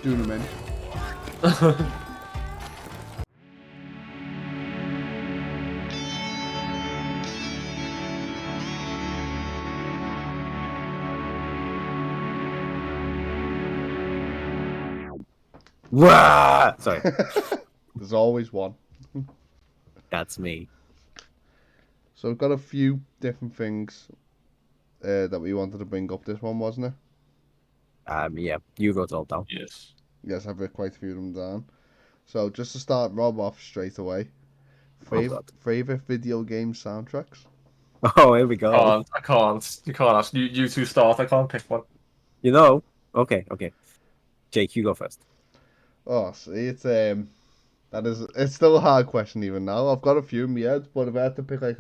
Doing them in. Wah! Sorry, There's always one. that's me. So we've got a few different things that we wanted to bring up. This one, wasn't it? Yeah, you wrote it all down. Yes. Yes, I've written quite a few of them down. So just to start Rob off straight away, Oh, God. favorite video game soundtracks? Oh, here we go. I can't. You can't ask. You two start. I can't pick one. You know, okay. Jake, you go first. Oh, see, it's still a hard question even now. I've got a few in my head, but if I had to pick like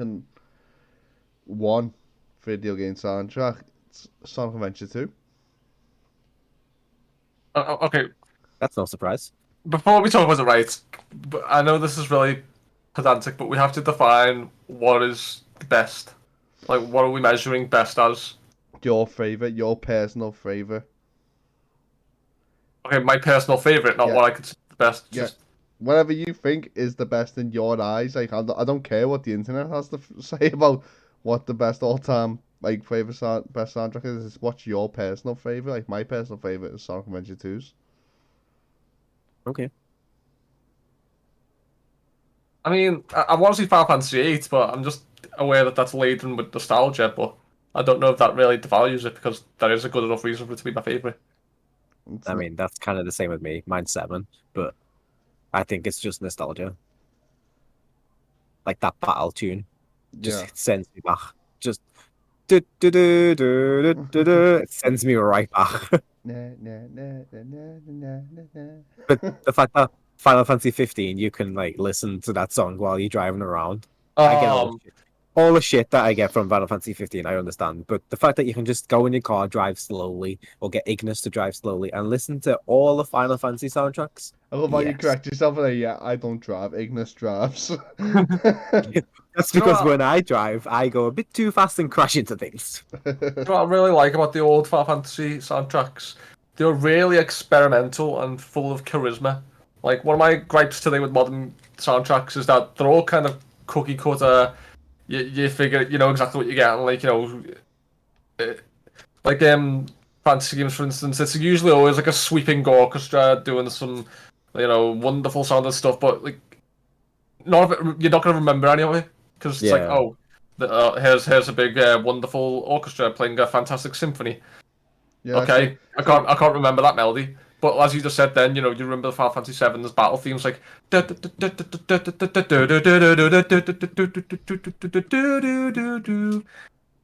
one video game soundtrack, it's Sonic Adventure 2. Okay. That's no surprise. Before we talk about the rights, but I know this is really pedantic, but we have to define what is the best. Like, what are we measuring best as? Your favorite, your personal favorite. Okay, my personal favorite, not Yeah. what I consider the best. Yeah. Just Whatever you think is the best in your eyes. Like I don't care what the internet has to say about what the best all-time like best soundtrack is. It's what's your personal favorite. Like my personal favorite is Sonic Adventure 2's. Okay. I mean, I want to see Final Fantasy VIII, but I'm just aware that that's laden with nostalgia. But I don't know if that really devalues it because that is a good enough reason for it to be my favorite. It's I not- mean, that's kind of the same with me. Mine's 7, but I think it's just nostalgia. Like that battle tune just yeah. sends me back. Just do, do, do, do, do, do, do. It sends me right back. Nah, nah, nah, nah, nah, nah, nah, nah. But the fact that Final Fantasy 15, you can like listen to that song while you're driving around. I get all the shit that I get from Final Fantasy 15, I understand. But the fact that you can just go in your car, drive slowly, or get Ignis to drive slowly, and listen to all the Final Fantasy soundtracks. I love how you Yes. correct yourself and say, yeah, I don't drive. Ignis drives. That's You know because what? when I drive, I go a bit too fast and crash into things. You know what I really like about the old Final Fantasy soundtracks? They're really experimental and full of charisma. Like, one of my gripes today with modern soundtracks is that they're all kind of cookie cutter. You figure, you know exactly what you get, and like, like fantasy games, for instance, it's usually always like a sweeping orchestra doing some, wonderful sounding stuff, but like, none of it, you're not going to remember any of it because it's like, Yeah. oh, here's a big wonderful orchestra playing a fantastic symphony. Yeah, Okay, I can't remember that melody. But as you just said, then you remember the Final Fantasy VII's battle themes like.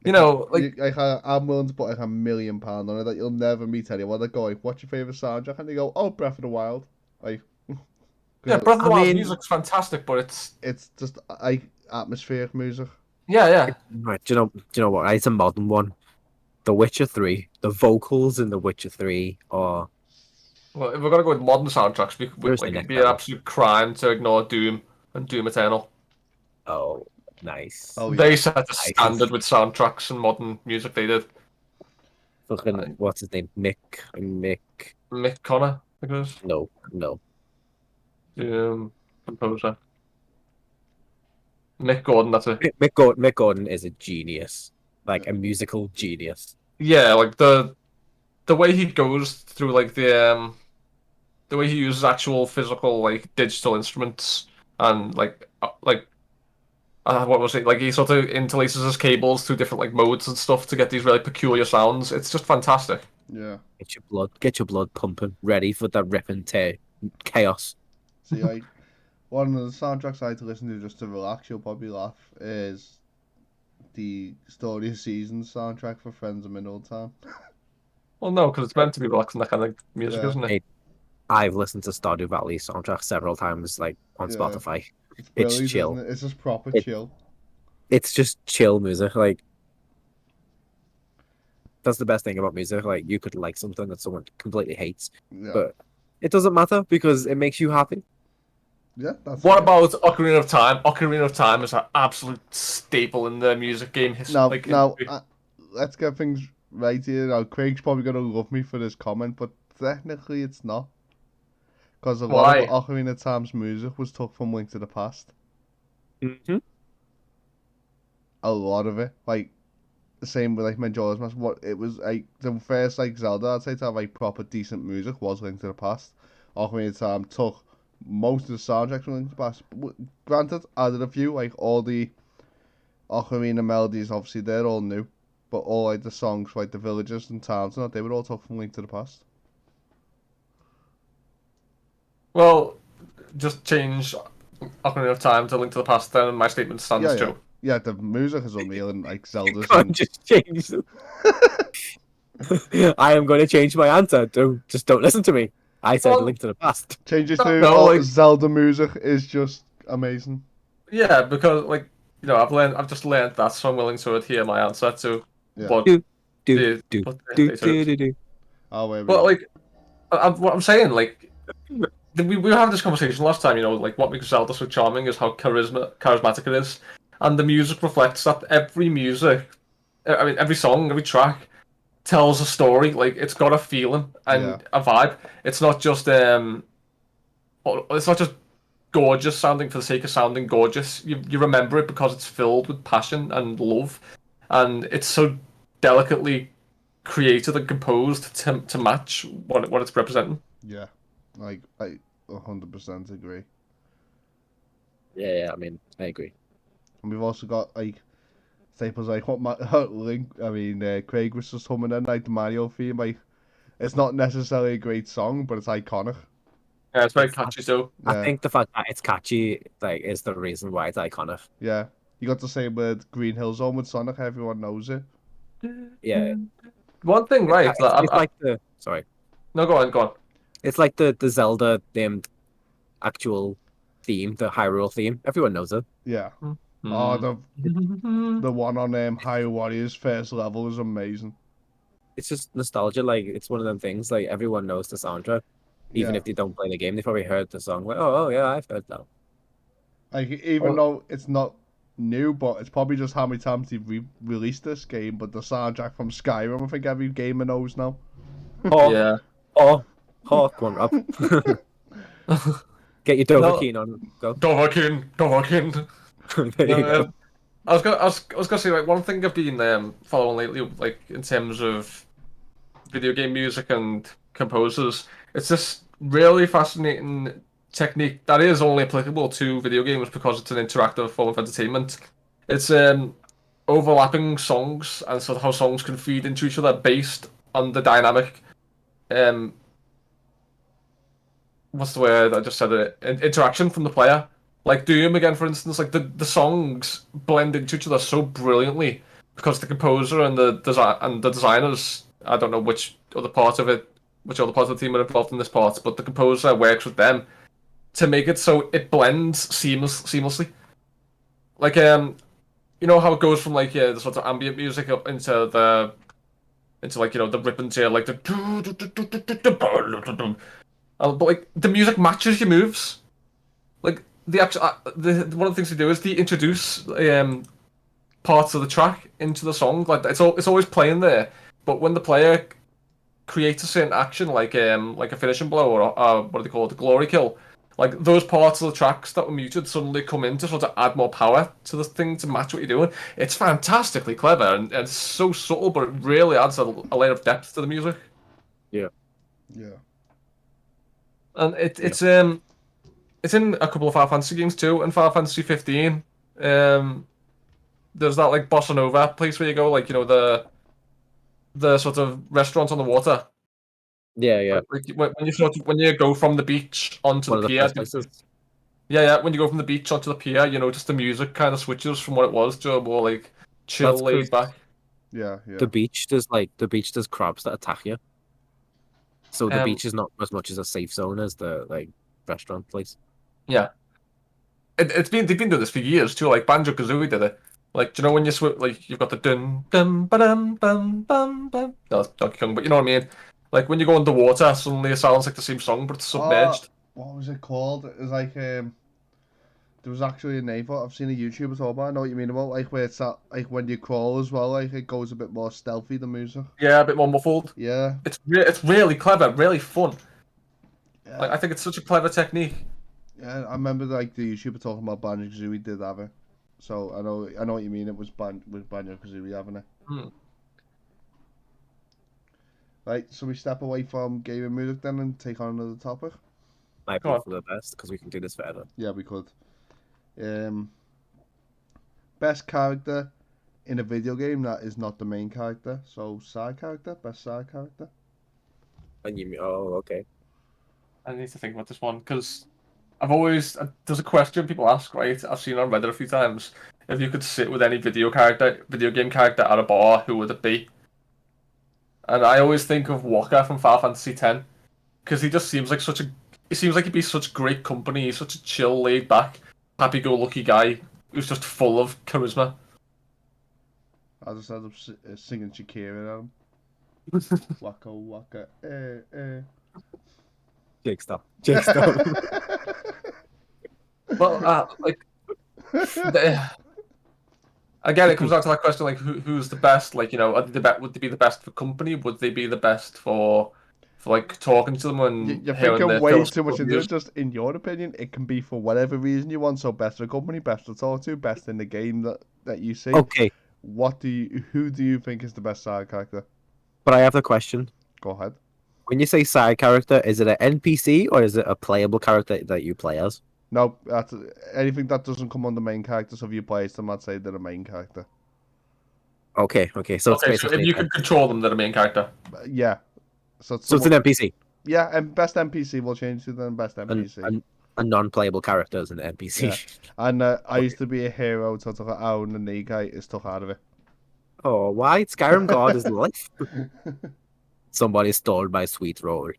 You know, like I'm willing to put like £1,000,000 on it that you'll never meet anyone that go like, "What's your favorite soundtrack?" And they go, "Oh, Breath of the Wild." Like, yeah, Breath of the I Wild's mean- music's fantastic, but it's just like atmospheric music. yeah. Right, do you know what? It's a modern one. The Witcher 3. The vocals in The Witcher 3 are Well, if we're gonna go with modern soundtracks, Where's the like it'd next be an level? absolute crime to ignore Doom and Doom Eternal. oh nice. Oh, They yeah. set the standard with soundtracks and modern music. They did. Fucking what's his name? Mick. Mick Connor, I think it was. No. Composer. Mick Gordon, that's it. Mick Gordon is a genius, like a musical genius. Yeah, like the way he goes through like the way he uses actual physical like digital instruments and what was it, like he sort of interlaces his cables through different like modes and stuff to get these really peculiar sounds. It's just fantastic. Yeah. Get your blood pumping, ready for that rip and tear chaos. See, like one of the soundtracks I like to listen to just to relax, you'll probably laugh, is the Story of Seasons soundtrack for Friends of Middletown. Well, no, because it's meant to be relaxing, that kind of music, Yeah. isn't it? Hey, I've listened to Stardew Valley soundtrack several times, like on Yeah. Spotify. It's It's brilliant, chill. isn't it? It's just proper chill. It's just chill music. Like that's the best thing about music. Like you could like something that someone completely hates, Yeah. but it doesn't matter because it makes you happy. Yeah, that's What it. about Ocarina of Time? Ocarina of Time is an absolute staple in the music game history. Now, let's get things right here. Now, Craig's probably gonna love me for this comment, but technically it's not. Because a lot of Why? Ocarina of Time's music was took from Link to the Past. Mm-hmm. A lot of it, like the same with like Majora's Mask. What it was like the first like Zelda I'd say to have like proper decent music was Link to the Past. Ocarina of Time took most of the soundtracks from Link to the Past. Granted, added a few like all the Ocarina melodies. Obviously, they're all new, but all like the songs, like the villages and towns, and that they were all took from Link to the Past. Well, just change Ocarina of Time to Link to the Past, then and my statement Yeah, stands yeah, true. yeah. The music is unreal, and like Zelda's Can't and just change them. I am going to change my answer. Just don't listen to me. I said Well, Link to the Past. changes to no, like Zelda music is just amazing. yeah, because like I've just learned that, so I'm willing to adhere my answer to Yeah. what Do do the do what do they said. do do. Oh, where we But go. like, what I'm saying, like, we were having this conversation last time. Like what makes Zelda so charming is how charismatic it is, and the music reflects that. Every music, I mean, every song, every track tells a story. Like it's got a feeling Yeah, and a vibe. It's not just gorgeous sounding for the sake of sounding gorgeous. You remember it because it's filled with passion and love, and it's so delicately created and composed to match what it's representing. yeah. Like I 100% agree. Yeah, I mean, I agree. And we've also got like staples like what Link. I mean, Craig was just humming in like the Mario theme. Like it's not necessarily a great song, but it's iconic. Yeah, it's very It's, catchy too. I Yeah, think the fact that it's catchy, like, is the reason why it's iconic. yeah. You got the same with Green Hill Zone with Sonic. Everyone knows it. Yeah, One thing, it's, right? it's, it's like the sorry, No, go on, go on. it's like the Zelda named actual theme, the Hyrule theme. Everyone knows it. Yeah. Oh, Hmm. the one on Hyrule Warriors first level is amazing. It's just nostalgia. Like, it's one of them things. Like, everyone knows the soundtrack, even Yeah. if they don't play the game. They probably heard the song. Like, oh yeah, I've heard that. Like even though it's not new, but it's probably just how many times they've released this game. But the soundtrack from Skyrim, I think every gamer knows now. Oh, Yeah. oh, oh, come on, Rob. Get your No, Dovahkiin on. Go. Dovahkiin. There you No, go. I was gonna say like one thing I've been following lately, like in terms of video game music and composers. It's this really fascinating technique that is only applicable to video games because it's an interactive form of entertainment. It's overlapping songs and sort of how songs can feed into each other based on the dynamic. Um, what's the word? I just said it. Interaction from the player. Like Doom again, for instance. Like the songs blend into each other so brilliantly because the composer and the designers. I don't know which other part of it, which other parts of the team are involved in this part, but the composer works with them to make it so it blends seamlessly. Like you know how it goes from like the sort of ambient music up into like the rip and tear like the but like the music matches your moves. Like the actual one of the things they do is they introduce parts of the track into the song. Like it's always playing there, but when the player creates a certain action, like a finishing blow or what do they call it, the glory kill, like those parts of the tracks that were muted suddenly come in to sort of add more power to the thing to match what you're doing. It's fantastically clever and it's so subtle, but it really adds a layer of depth to the music. Yeah. Yeah. And it's in a couple of Final Fantasy games too. In Final Fantasy 15, there's that like bossa nova place where you go, like the sort of restaurant on the water. Yeah, yeah. Like when you go from the beach onto One the of the pier. first places. Yeah. When you go from the beach onto the pier, just the music kind of switches from what it was to a more like chill, That's laid because back. Yeah. Yeah. the beach does crabs that attack you. So the Um, beach is not as much as a safe zone as the like restaurant place. yeah. They've been doing this for years too. Like Banjo Kazooie did it. Like, do you know when you swim, like you've got the dun dun ba dum bum bum bum. No, that's Donkey Kong, but you know what I mean. Like when you go underwater, suddenly it sounds like the same song, but it's Oh, submerged. what was it called? It was like there was actually a name for it. I've seen a YouTuber talk about it. I know what you mean about like where it's at, like when you crawl as well. Like it goes a bit more stealthy. The music. Yeah, a bit more muffled. Yeah. It's really clever, really fun. Like, I think it's such a clever technique. Yeah, I remember like the YouTuber talking about Banjo-Kazooie did have it. So I know what you mean. It was Banjo-Kazooie having it. Hmm. Right, so we step away from game and music then and take on another topic. Might Go be on. for the best because we can do this forever. Yeah, we could. Best character in a video game that is not the main character. So side character, best side character. And okay. I need to think about this one because I've always there's a question people ask, right? I've seen it on Reddit a few times. If you could sit with any video game character at a bar, who would it be? And I always think of Walker from Final Fantasy X because he just seems like he seems like he'd be such great company. He's such a chill, laid back, happy-go-lucky guy who's just full of charisma. I just ended up singing Shakira at him. Waka waka, Jake, stop. Jake, stop. Well, again, it comes down to that question: like, who's the best? Like, would they be the best for company? Would they be the best for like talking to them and You're hearing thinking their way too philosophical much into it. views? Just in your opinion, it can be for whatever reason you want. So best for the company, best to talk to, best in the game that you see. Okay, Who do you think is the best side character? but I have a question. Go ahead. When you say side character, is it an NPC or is it a playable character that you play as? No, that's anything that doesn't come on the main character. So if you play as them, I'd say they're a main character. Okay, so it's Okay, so basically if you could control them, they're the main character. Yeah. So so it's an NPC. Yeah, and best NPC will change to then best NPC. And a non-playable character is an NPC. Yeah. And I used to be a hero, so I took it out, and the knee guy is took out of it. Oh, why? Skyrim God is life. Somebody stole my sweet roll.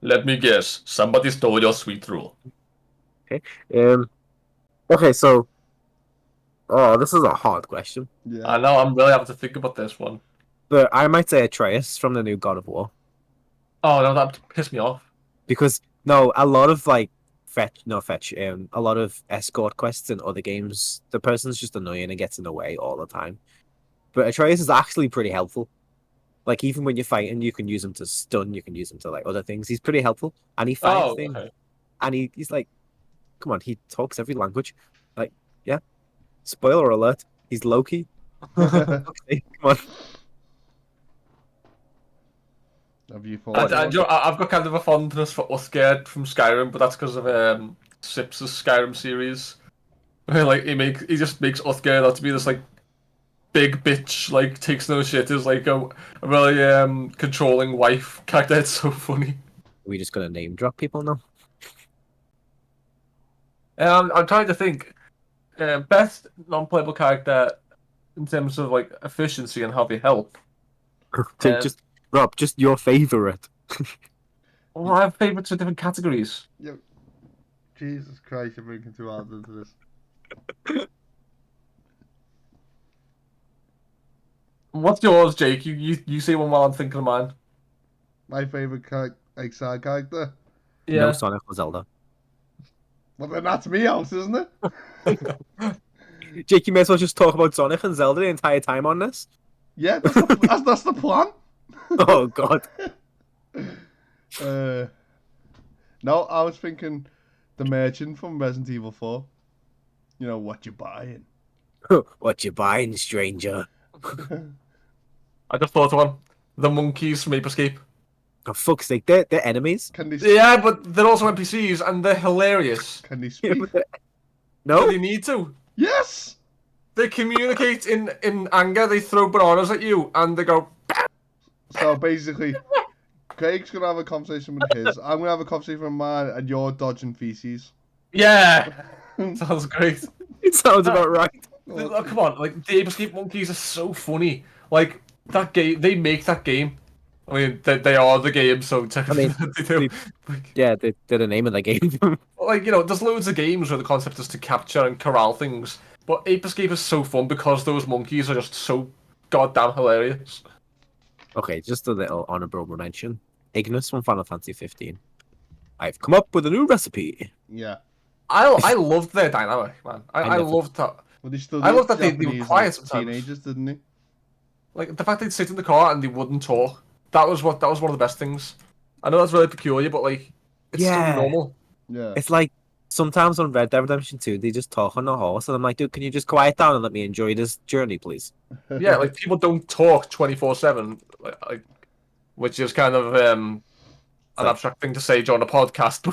Let me guess. Somebody stole your sweet rule. Okay, so this is a hard question. Yeah. I know. I'm really having to think about this one. But I might say Atreus from the new God of War. Oh no, that pissed me off. Because no, a lot of like a lot of escort quests in other games, the person's just annoying and gets in the way all the time. But Atreus is actually pretty helpful. Like even when you're fighting, you can use him to stun, you can use him to like other things. He's pretty helpful. And he fights things. Okay. And he's like, come on, he talks every language. Like, yeah. Spoiler alert, he's Loki. Okay, come on. Have you thought? I've got kind of a fondness for Uthgerd from Skyrim, but that's because of Sips' Skyrim series. Where like he just makes Uthgerd out to be this like big bitch, like takes no shit, is like a really controlling wife character. It's so funny. Are we just gonna name drop people now? I'm trying to think. Best non-playable character in terms of like efficiency and how they help. Just Rob, just your favorite. Well, I have favorites for different categories. Yep. Jesus Christ, you're bringing too hard into this. What's yours, Jake? You say one while I'm thinking of mine. My favorite side character. Yeah. No Sonic or Zelda. Well, then that's me out, isn't it? Jake, you may as well just talk about Sonic and Zelda the entire time on this. Yeah, that's the plan. Oh God. No, I was thinking the merchant from Resident Evil 4. You know what you buying? What you buying, stranger? I just thought of one. The monkeys from Ape Escape. Oh fuck's sake, they're enemies. Can they? Yeah, but they're also NPCs and they're hilarious. Can they speak? No. They need to. Yes. They communicate in anger. They throw bananas at you and they go. So basically, Craig's gonna have a conversation with his. I'm gonna have a conversation with mine, and you're dodging feces. Yeah, sounds great. It sounds about right. Oh, come on, like the Ape Escape monkeys are so funny. Like that game, they make that game. I mean, they are the game, so technically they do. Yeah, they're the name of the game. Like, there's loads of games where the concept is to capture and corral things, but Ape Escape is so fun because those monkeys are just so goddamn hilarious. Okay, just a little honorable mention. Ignis from Final Fantasy 15. I've come up with a new recipe. Yeah. I loved their dynamic, man. I loved that. Well, they still I love that Japanese, they were quiet like, sometimes. teenagers, didn't they? Like the fact they'd sit in the car and they wouldn't talk. That was one of the best things. I know that's really peculiar, but like It's so Yeah. normal. Yeah. It's like sometimes on Red Dead Redemption 2, they just talk on a horse, and I'm like, dude, can you just quiet down and let me enjoy this journey, please? Yeah, like people don't talk 24/7, like, which is kind of an like- abstract thing to say during a podcast.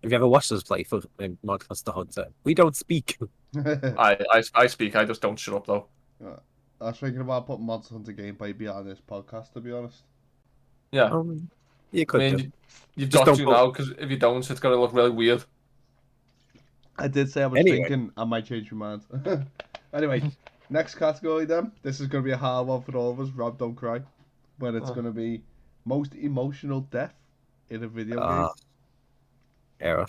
Have you ever watched us play for Monster Hunter? We don't speak. I speak. I just don't shut up though. I was thinking about putting Monster Hunter gameplay behind this podcast, to be honest. Yeah, You I could do. mean, you've Just got don't to put... now because if you don't, it's gonna look really weird. I did say I was Anyway. thinking I might change my mind. Anyway, next category then. This is going to be a hard one for all of us. Rob, don't cry. But it's going to be most emotional death in a video game. Error.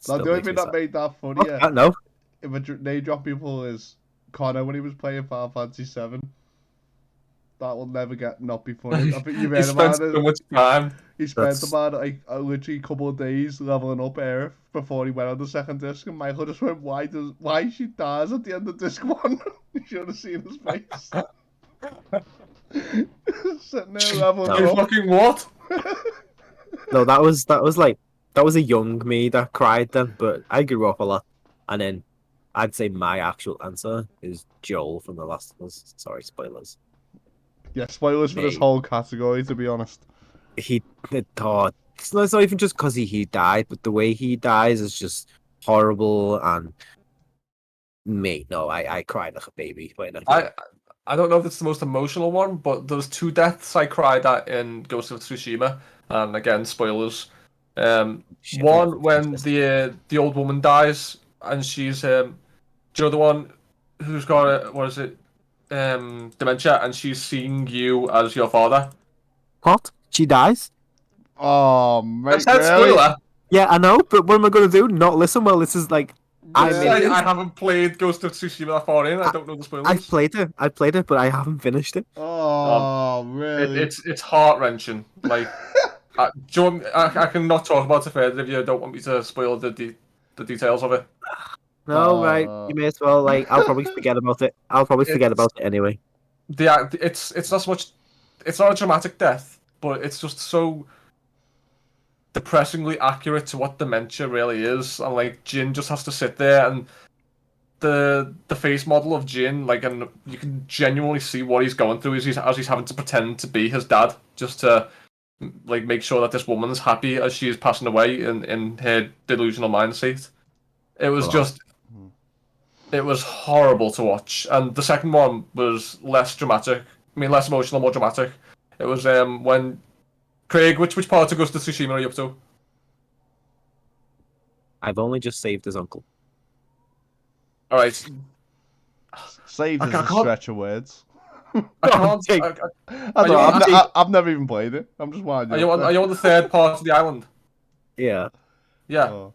Now, the only thing that made that funnier, No. if I name drop people, is Connor when he was playing Final Fantasy 7. That will never not be funny. I think you've He heard spent about so it. much time. He spent That's- about like literally a couple of days leveling up Aerith before he went on the second disc, and Michael just went, "Why she dies at the end of disc 1?" You should have seen his face. Sitting there leveling You up. fucking what? No, that was a young me that cried then, but I grew up a lot. And then I'd say my actual answer is Joel from The Last of Us. Sorry, spoilers. Yeah, spoilers for this Me. whole category, to be honest. It's not even just because he died, but the way he dies is just horrible. And me, no, I cried like a baby. I don't know if it's the most emotional one, but there's two deaths I cried at in Ghost of Tsushima, and again spoilers. One when the old woman dies, and she's do you know the one who's got what is it, dementia, and she's seeing you as your father. What? She dies? Oh, mate, That's that really? spoiler. Yeah, I know, but what am I going to do? Not listen? Well, this is like... I in- haven't played Ghost of Tsushima that far in. I don't know the spoilers. I played it, but I haven't finished it. Oh, really? It's heart wrenching. Like, do you want, I can not talk about it further if you don't want me to spoil the details of it. No, right. You may as well. Like, I'll probably forget about it. I'll probably forget about it anyway. It's not so much. It's not a dramatic death, but it's just so depressingly accurate to what dementia really is. And like Jin just has to sit there, and the face model of Jin, like, and you can genuinely see what he's going through as he's having to pretend to be his dad just to like make sure that this woman's happy as she is passing away in her delusional mind state. It was just. It was horrible to watch, and the second one was less dramatic. I mean, less emotional, more dramatic. It was when Craig, which part of Ghost of Tsushima are you up to? I've only just saved his uncle. All right, Saved I is a can't- stretch of words. I can't. I don't know, you on- I've never even played it. I'm just winding up Are you on the third part of the island? Yeah. Yeah. Oh.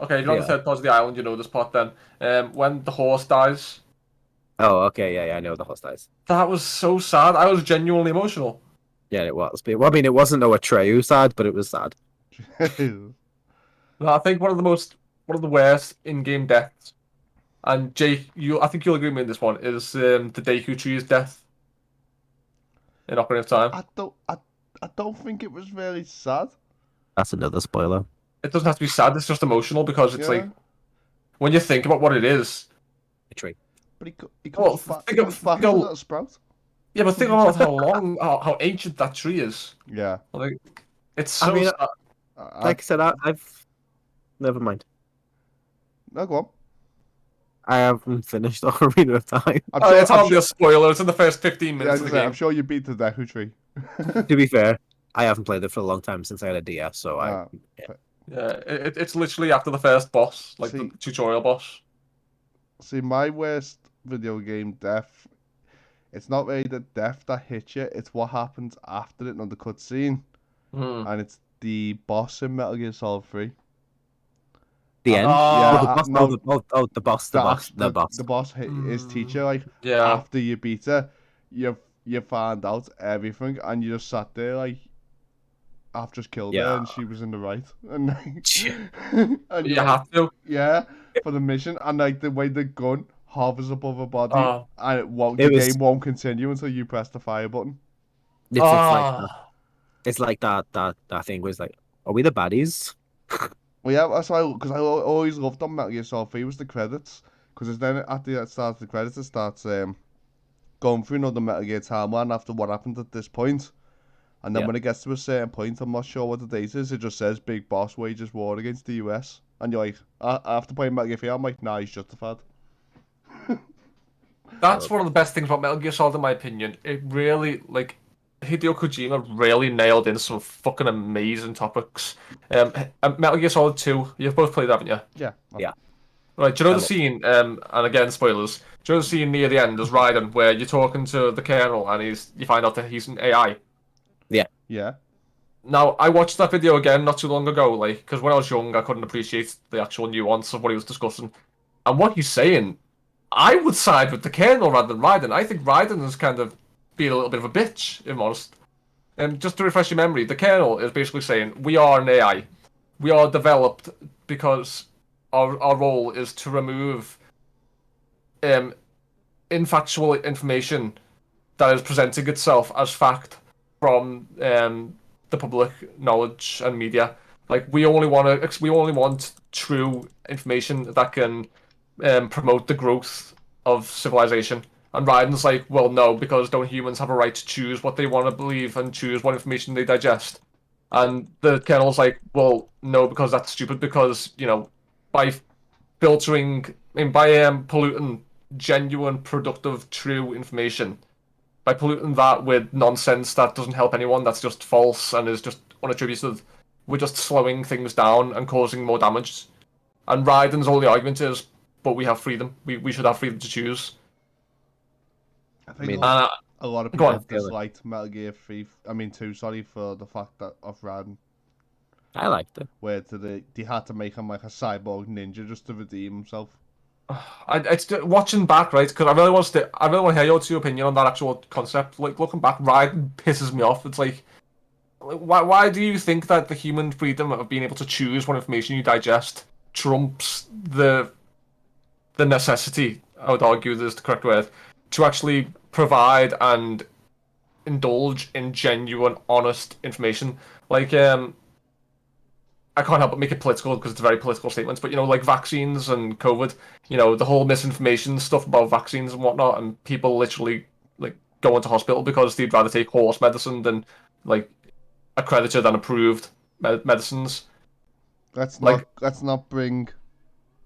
Okay, you're on the Yeah. third part of the island. You know this part then. When the horse dies, Oh, okay. Yeah, I know the horse dies. that was so sad. I was genuinely emotional. Yeah, it was. But, well, I mean, it wasn't no Atreyu sad, but it was sad. I think one of the worst in-game deaths, and Jake, I think you'll agree with me on this one, is the Deku Tree's death in Ocarina of Time. I don't think it was very sad. That's another spoiler. It doesn't have to be sad, it's just emotional because it's Yeah. like, when you think about what it is, Atreyu. But he Well, comes back, think he of- comes back think as a of- little sprout. yeah, but think about how ancient that tree is. Yeah. Like, it's so I mean, sad. Like I said, I've... Never mind. No, go on. I haven't finished Ocarina of Time. It's hardly a spoiler, it's in the first 15 minutes of the game. I'm sure you beat the Deku Tree. To be fair, I haven't played it for a long time since I had a DS, so Yeah, it's literally after the first boss, like See- the tutorial boss. See, my worst video game death, it's not really the death that hits you, it's what happens after it on the cutscene. Hmm. And it's the boss in Metal Gear Solid 3. the end. Yeah, the boss, no. the boss. The boss hit his teacher, like, Yeah. after you beat her, you found out everything, and you just sat there, like, I've just killed her, Yeah. and she was in the right. And, and You you're like, have to. yeah, for the mission, and like the way the gun hovers above her body, Oh. and It the was- game won't continue until you press the fire button. It's like that. it's like that thing was like, are we the baddies? Well, yeah, that's why, because I always loved on Metal Gear Solid 3 was the credits. Because then at the start of the credits, it starts going through another Metal Gear timeline after what happened at this point. And then Yeah. when it gets to a certain point, I'm not sure what the date is, it just says Big Boss wages war against the US. And you're like, after playing Metal Gear 3, I'm like, nah, he's justified. That's one of the best things about Metal Gear Solid, in my opinion. It really, like, Hideo Kojima really nailed in some fucking amazing topics. Metal Gear Solid 2, you've both played, haven't you? Yeah. Yeah. Right, do you know I the love scene, and again, spoilers, do you know the scene near the end as Raiden, where you're talking to the Colonel and you find out that he's an AI? Yeah. Now, I watched that video again not too long ago, like, because when I was young, I couldn't appreciate the actual nuance of what he was discussing. And what he's saying, I would side with the Colonel rather than Raiden. I think Raiden is kind of being a little bit of a bitch, if I'm honest. And just to refresh your memory, the Colonel is basically saying, we are an AI. We are developed because our role is to remove infactual information that is presenting itself as fact from the public knowledge and media. Like we only want true information that can promote the growth of civilization. And Raiden's like, well, no, because don't humans have a right to choose what they want to believe and choose what information they digest? And the Colonel's like, well, no, because that's stupid. Because by filtering, by polluting genuine, productive, true information, by polluting that with nonsense that doesn't help anyone, that's just false and is just unattributed, we're just slowing things down and causing more damage. And Raiden's only argument is, but we have freedom. We should have freedom to choose. I think mean, a lot of go people on. disliked Metal Gear 3, 2, sorry, for the fact that of Raiden, I liked it. where they had to make him like a cyborg ninja just to redeem himself. It's watching back, right? Because I really want to hear your two opinion on that actual concept. Like looking back, Raiden pisses me off. It's like, why do you think that the human freedom of being able to choose what information you digest trumps the necessity, I would argue is the correct word, to actually provide and indulge in genuine, honest information? Like, I can't help but make it political because it's a very political statement, but like vaccines and COVID, the whole misinformation stuff about vaccines and whatnot, and people literally like go into hospital because they'd rather take horse medicine than like accredited and approved medicines. Let's Like, not bring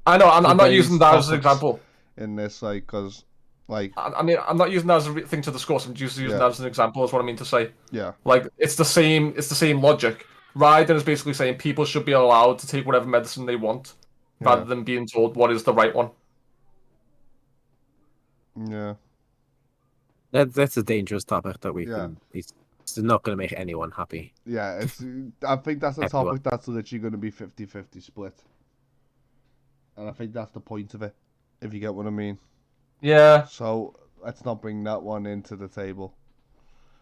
I know I'm not today's using that as an topics example. in this, like, because, like, I mean, I'm not using that as a thing to discuss. I'm just using Yeah. that as an example. Is what I mean to say. yeah, Like, it's the same. It's the same logic. Raiden is basically saying people should be allowed to take whatever medicine they want, rather yeah, than being told what is the right one. yeah, That's a dangerous topic that we Yeah. can. It's not going to make anyone happy. yeah. I think that's a Everyone. topic that's literally going to be 50-50 split, and I think that's the point of it, if you get what I mean. Yeah. So let's not bring that one into the table.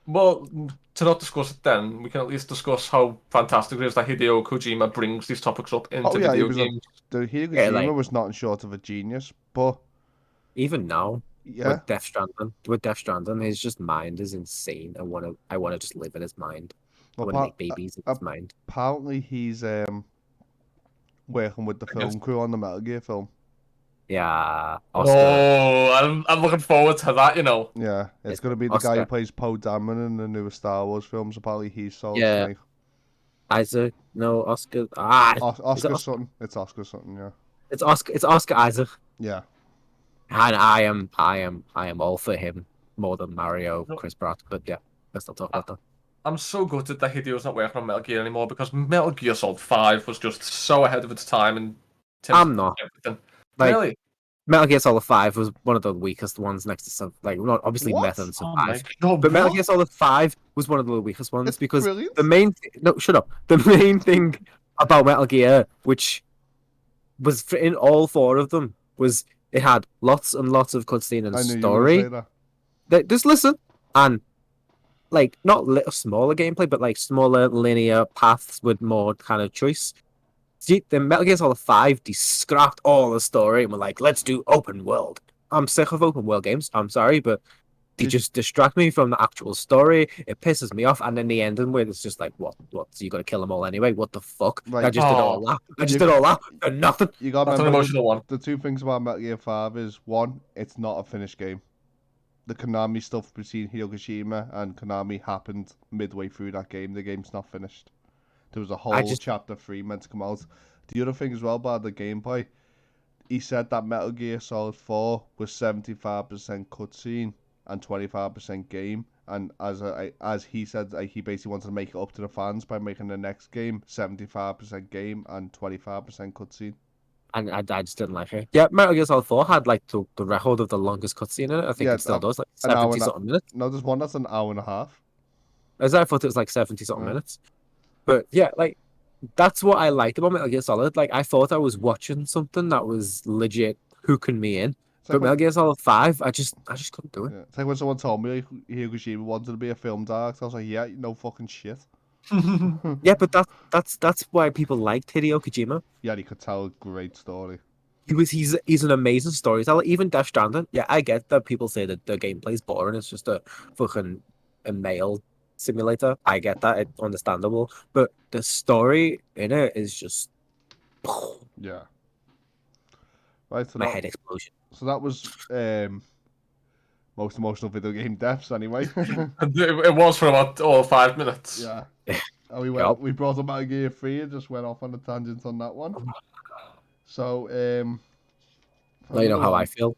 Well, to not discuss it, then we can at least discuss how fantastic it is that Hideo Kojima brings these topics up into Oh yeah, he video was games. the Hideo Yeah, Kojima like- was nothing short of a genius, but Even now, yeah, with Death Stranding, his just mind is insane. I want to just live in his mind. I well, want to make babies in his mind. apparently he's working with the film crew on the Metal Gear film. Yeah, Oscar. Oh, I'm looking forward to that. Yeah, it's It's going to be the guy who Oscar. plays Poe Dameron in the newest Star Wars films. Apparently he's sold Yeah. tonight. Oscar. Is Oscar it something. It's Oscar something. Yeah. It's Oscar Isaac. Yeah. And I am all for him more than Mario, No. Chris Pratt. But yeah, let's not talk about that. I'm so gutted that Hideo's not working on Metal Gear anymore because Metal Gear Solid 5 was just so ahead of its time in terms I'm of not. everything. Like, Really? Metal Gear Solid 5 was one of the weakest ones next to some, like, not obviously What? Meth and Oh my Survive. god! But Metal what? Gear Solid 5 was one of the weakest ones It's because brilliant. the main no, shut up. The main thing about Metal Gear, which was in all four of them, was it had lots and lots of cutscene and I knew you were story. going to say that. Just listen, and like not little smaller gameplay, but like smaller linear paths with more kind of choice. See, the Metal Gear Solid 5, they scrapped all the story and were like, let's do open world. I'm sick of open world games. I'm sorry, but They just distract me from the actual story. It pisses me off, and then the ending where it's just like, what? So you got to kill them all anyway? What the fuck? Right. I just did all that. I just did all that for nothing. You got to That's an remember emotional one. the two things about Metal Gear 5 is one, it's not a finished game. The Konami stuff between Hideo Kojima and Konami happened midway through that game. The game's not finished. There was a whole chapter 3 meant to come out. The other thing as well about the gameplay, he said that Metal Gear Solid 4 was 75% cutscene and 25% game. And as he said, he basically wanted to make it up to the fans by making the next game 75% game and 25% cutscene. And I just didn't like it. Yeah, Metal Gear Solid 4 had like the record of the longest cutscene in it. I think it still does, like 70 something minutes. No, there's one that's an hour and a half. I thought it was like 70 something minutes. But yeah, like that's what I liked about Metal Gear Solid. Like I thought I was watching something that was legit hooking me in. But Metal Gear Solid 5, I just couldn't do it. Yeah. It's like when someone told me Hideo Kojima wanted to be a film director, I was like, yeah, no fucking shit. Yeah, but that's why people liked Hideo Kojima. Yeah, he could tell a great story. He's an amazing storyteller. Even Death Stranding. Yeah, I get that people say that the gameplay's boring. It's just a fucking mail simulator. I get that. It's understandable. But the story in it is just yeah. Right. So my head explosion. So that was most emotional video game deaths anyway. It was for about 5 minutes. Yeah. And we brought up Metal Gear 3 and just went off on a tangent on that one. So now you know how I feel.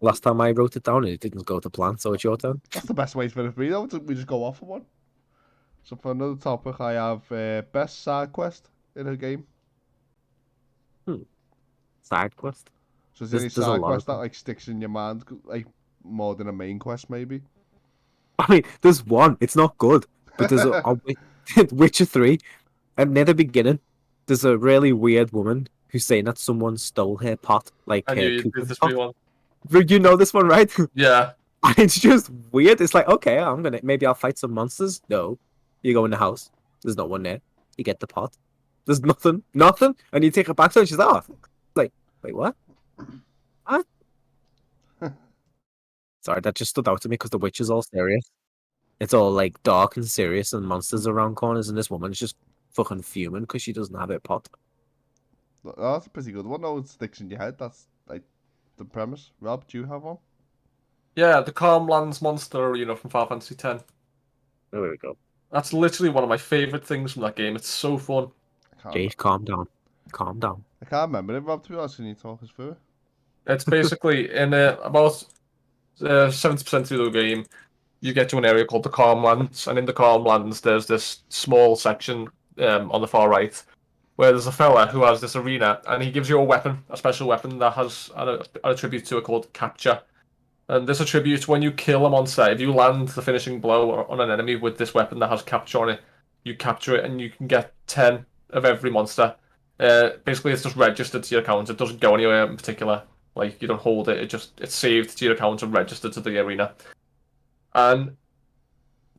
Last time I wrote it down, it didn't go to plan, so it's your turn. That's the best way to finish video. We just go off of one. So for another topic, I have best side quest in a game. Side quest? So is there any side quest that like sticks in your mind, like more than a main quest, maybe? I mean, there's one. It's not good, but there's Witcher 3, and near the beginning, there's a really weird woman who's saying that someone stole her pot, like I knew you did this one. You know this one, right? Yeah. And it's just weird. It's like, okay, maybe I'll fight some monsters. No, you go in the house. There's no one there. You get the pot. There's nothing, and you take it back to her. And she's like, oh, like, wait, what? What? Sorry, that just stood out to me because the witch is all serious. It's all like dark and serious, and monsters around corners, and this woman's just fucking fuming because she doesn't have her pot. Oh, that's a pretty good one. No, it sticks in your head. That's like the premise. Rob, do you have one? Yeah, the Calmlands monster arena from Final Fantasy X. There we go. That's literally one of my favorite things from that game. It's so fun. Jake, calm down. Calm down. I can't remember it, Rob, to be honest. Can you talk us through it? It's basically in about 70% through the game, you get to an area called the Calmlands, and in the Calmlands, there's this small section on the far right where there's a fella who has this arena, and he gives you a weapon, a special weapon that has an attribute to it called Capture. And this attribute, when you kill a monster, if you land the finishing blow on an enemy with this weapon that has Capture on it, you capture it, and you can get 10 of every monster. Basically, it's just registered to your account. It doesn't go anywhere in particular. Like, you don't hold it. It's saved to your account and registered to the arena. And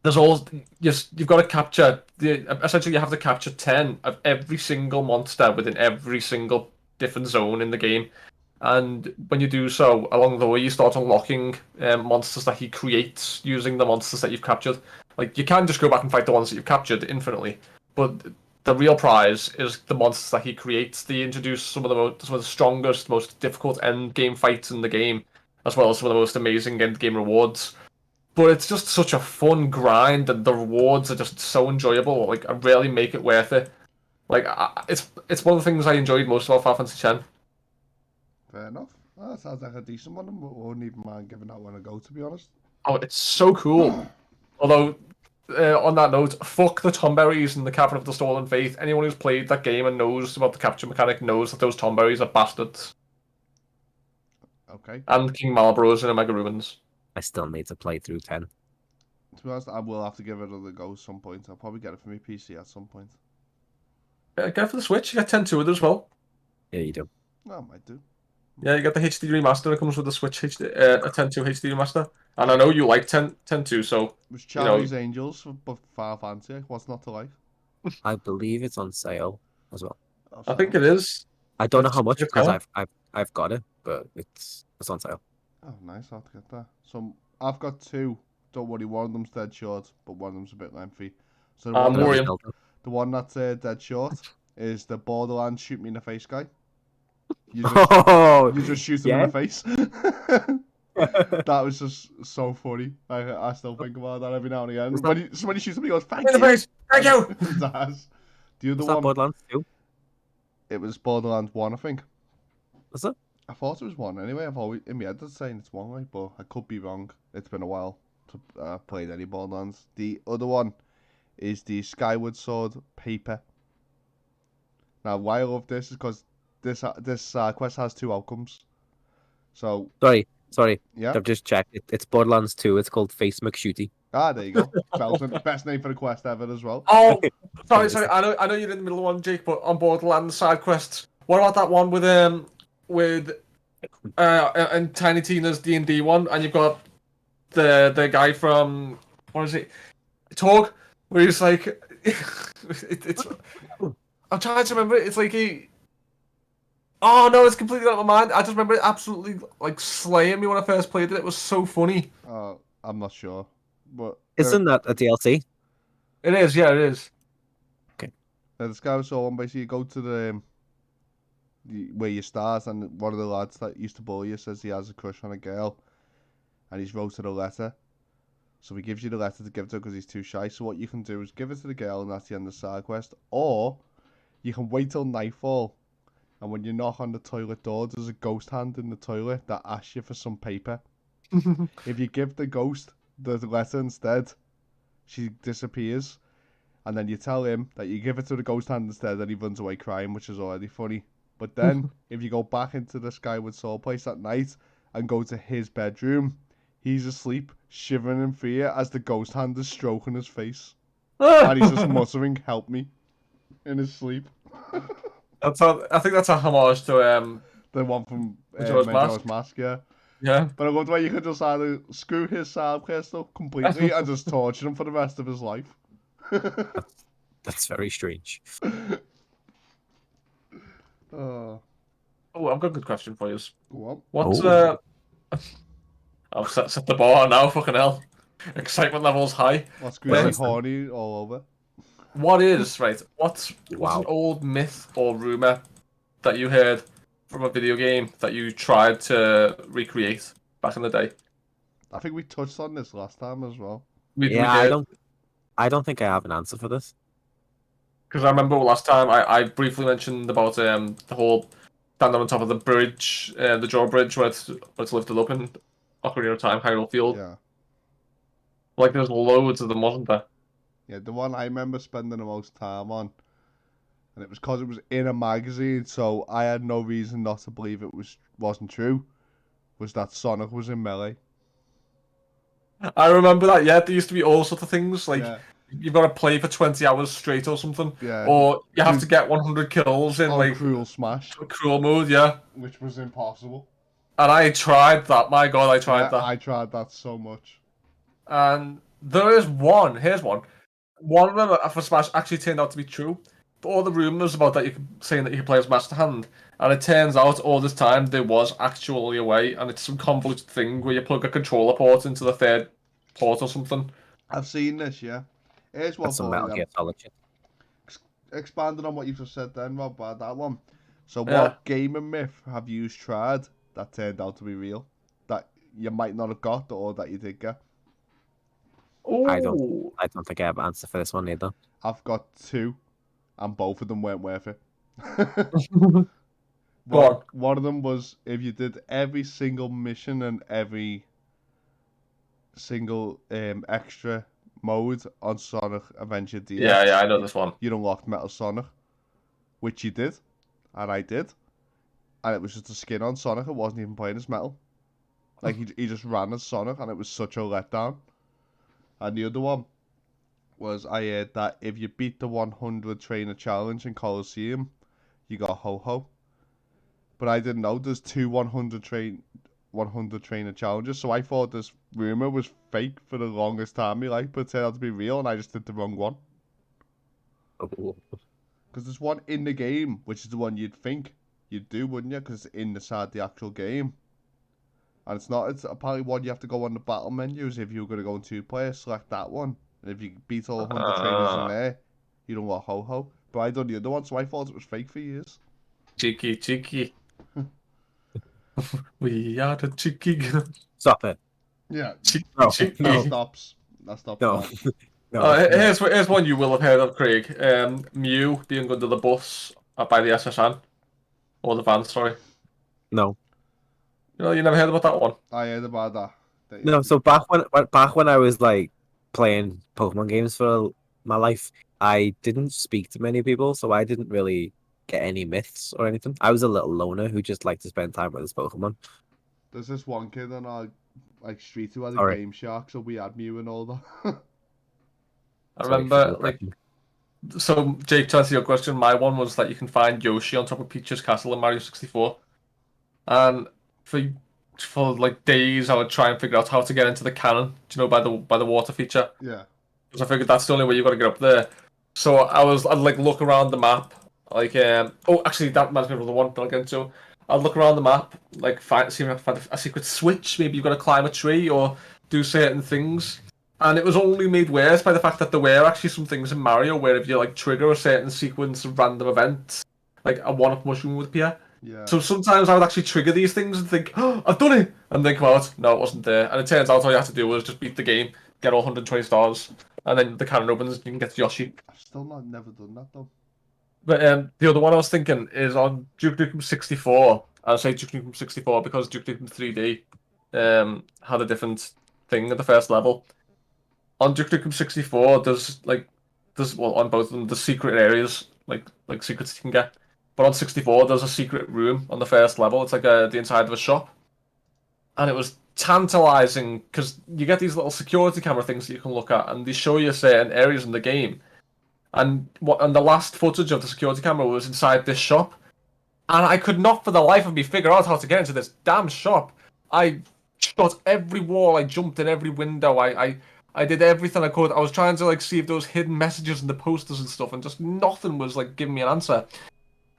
there's you've got to capture essentially you have to capture 10 of every single monster within every single different zone in the game. And when you do so, along the way, you start unlocking monsters that he creates using the monsters that you've captured. Like, you can just go back and fight the ones that you've captured infinitely, but the real prize is the monsters that he creates. They introduce some of the strongest, most difficult end game fights in the game, as well as some of the most amazing end game rewards. But it's just such a fun grind, and the rewards are just so enjoyable. Like, I really make it worth it. Like, it's one of the things I enjoyed most about Final Fantasy X. Fair enough. Well, that sounds like a decent one. I wouldn't even mind giving that one a go, to be honest. Oh, it's so cool. Although, on that note, fuck the Tomberries in the Cavern of the Stolen Faith. Anyone who's played that game and knows about the capture mechanic knows that those Tomberries are bastards. Okay. And King Malboro's in Omega Ruins. I still need to play through 10. To be honest, I will have to give it a go at some point. I'll probably get it for my PC at some point. Get it for the Switch. You get 10-2 with it as well. Yeah, you do. No, I might do. Yeah, you get the HD remaster. It comes with the Switch HD, a 10-2 HD remaster. And I know you like 10-2, so... Was Charlie's Angels for Final Fantasy? What's not to like? I believe it's on sale as well. I think it is. I don't know how much because I've got it, but it's on sale. Oh, nice. I'll have to get that. So I've got two. Don't worry, one of them's dead short, but one of them's a bit lengthy. So I'm Whatever worrying. Zelda. the one that's dead short is the Borderlands shoot me in the face guy. You just shoot him in the yeah. face. That was just so funny. I still think about that every now and again. Was that, When he shoots him, he goes, "Thank In the you." face. Thank you. And dies. The other was that one, Borderlands 2? it was Borderlands 1, I think. Was it? I thought it was 1 anyway. I've always, in my head, it's saying it's 1, like, but I could be wrong. It's been a while to played any Borderlands. The other one is the Skyward Sword paper. Now, why I love this is because this quest has two outcomes. So, Sorry. yeah. I've just checked. It's Borderlands 2. It's called Face McShooty. Ah, there you go. Belton. Best name for the quest ever as well. Oh, It sorry. is. I know you're in the middle of one, Jake, but on Borderlands side quests. What about that one with and Tiny Tina's D&D one, and you've got the guy from what is it, Torg, where he's like, it's. I'm trying to remember it. It's like he. Oh no, it's completely out of my mind. I just remember it absolutely like slaying me when I first played it. It was so funny. I'm not sure, but Isn't that a DLC? It is, yeah, it is. the Skyward Sword one basically you go to where you start, and one of the lads that used to bully you says he has a crush on a girl, and he's wrote her a letter. So he gives you the letter to give to her because he's too shy. So what you can do is give it to the girl, and that's the end of the side quest. Or you can wait till nightfall, and when you knock on the toilet door, there's a ghost hand in the toilet that asks you for some paper. If you give the ghost the letter instead, she disappears. And then you tell him that you give it to the ghost hand instead, and he runs away crying, which is already funny. But then, if you go back into the Skyward Sword place at night and go to his bedroom, he's asleep, shivering in fear as the ghost hand is stroking his face. And he's just muttering, "Help me," in his sleep. I think that's a homage to The one from Majora's Majora's Mask. Mask, yeah. Yeah. But I love the way you could just either screw his side quest up completely and just torture him for the rest of his life. That's very strange. Oh, I've got a good question for you. go on. What's Oh. I've set the bar now. Fucking hell, excitement levels high. What's Greasy Listen. horny all over? What is right? What's Wow. an old myth or rumor that you heard from a video game that you tried to recreate back in the day? I think we touched on this last time as well. We Yeah, did. I don't think I have an answer for this. Because I remember last time I briefly mentioned about the whole standing on top of the bridge, the drawbridge where it's lifted up in Ocarina of Time, Hyrule Field. Yeah. Like there's loads of them, wasn't there? Yeah, the one I remember spending the most time on, and it was because it was in a magazine, so I had no reason not to believe it wasn't true, was that Sonic was in Melee. I remember that. Yeah, there used to be all sorts of things like Yeah, you've got to play for 20 hours straight or something, yeah. or you have to get 100 kills in On like Cruel Smash, cruel mode. Yeah, which was impossible. and I tried that. My God, I tried Yeah, that. I tried that so much. And there is one. Here's one. One of them for Smash actually turned out to be true. But all the rumors about that saying that you can play as Master Hand, and it turns out all this time there was actually a way, and it's some convoluted thing where you plug a controller port into the third port or something. I've seen this, yeah. Here's one That's some for you Metal then. Gear Solid shit. Expanding on what you just said then, Rob, about that one. So Yeah. what gaming myth have you tried that turned out to be real? That you might not have got or that you did get? I don't Ooh. think I have an answer for this one either. I've got two, and both of them weren't worth it. Go on. One of them was if you did every single mission and every single extra mode on Sonic Adventure DS. Yeah, I know this one. You unlocked Metal Sonic, which you did, and I did, and it was just a skin on Sonic. It wasn't even playing as Metal. Like he just ran as Sonic, and it was such a letdown. And the other one was I heard that if you beat the 100 trainer challenge in Colosseum, you got Ho-Ho. But I didn't know there's two 100 trainer challenges, so I thought this rumor was fake for the longest time. But it turned out to be real, and I just did the wrong one. Oh. Because there's one in the game, which is the one you'd think you'd do, wouldn't you? Because it's inside the actual game. And it's not. It's apparently one you have to go on the battle menus. If you're going to go in 2 player, select that one. And if you beat all 100 trainers in there, you don't want ho-ho. But I done the other one, so I thought it was fake for years. Cheeky, cheeky. We are the cheeky girls. Stop it. Yeah, Cheeky, No, cheeky. that no, stops. That stops no, that. no. Here's one you will have heard of, Craig. Mew being under the bus by the SSN. Or the van, sorry. No. You never heard about that one? I heard about that. No, so back when I was like playing Pokemon games for my life, I didn't speak to many people, so I didn't really get any myths or anything. I was a little loner who just liked to spend time with his Pokemon. There's this one kid on our street who had a Sorry. Game Shark, so we had Mew and all that. I Sorry for remember, the question. so Jake, to answer your question, my one was that you can find Yoshi on top of Peach's castle in Mario 64. And for like days, I would try and figure out how to get into the cannon, do you know, by the water feature. Yeah. Because I figured that's the only way you got to get up there. So I'd like look around the map, like oh, actually that reminds me of the one that I'll get into. I'd look around the map, like see if I can find a secret switch. Maybe you've got to climb a tree or do certain things. And it was only made worse by the fact that there were actually some things in Mario where if you like trigger a certain sequence of random events, like a one-up mushroom would appear. Yeah. So sometimes I would actually trigger these things and think, oh, I've done it! And then come out, no, it wasn't there. And it turns out all you had to do was just beat the game, get all 120 stars, and then the cannon opens and you can get to Yoshi. I've still never done that though. But the other one I was thinking is on Duke Nukem 64. I'll say Duke Nukem 64 because Duke Nukem 3D had a different thing at the first level. On Duke Nukem 64, there's well, on both of them, there's secret areas, like secrets you can get. But on 64, there's a secret room on the first level. It's like the inside of a shop. And it was tantalizing because you get these little security camera things that you can look at, and they show you certain areas in the game. And the last footage of the security camera was inside this shop. And I could not for the life of me figure out how to get into this damn shop. I shot every wall, I jumped in every window, I did everything I could. I was trying to like see if there was hidden messages in the posters and stuff, and just nothing was like giving me an answer.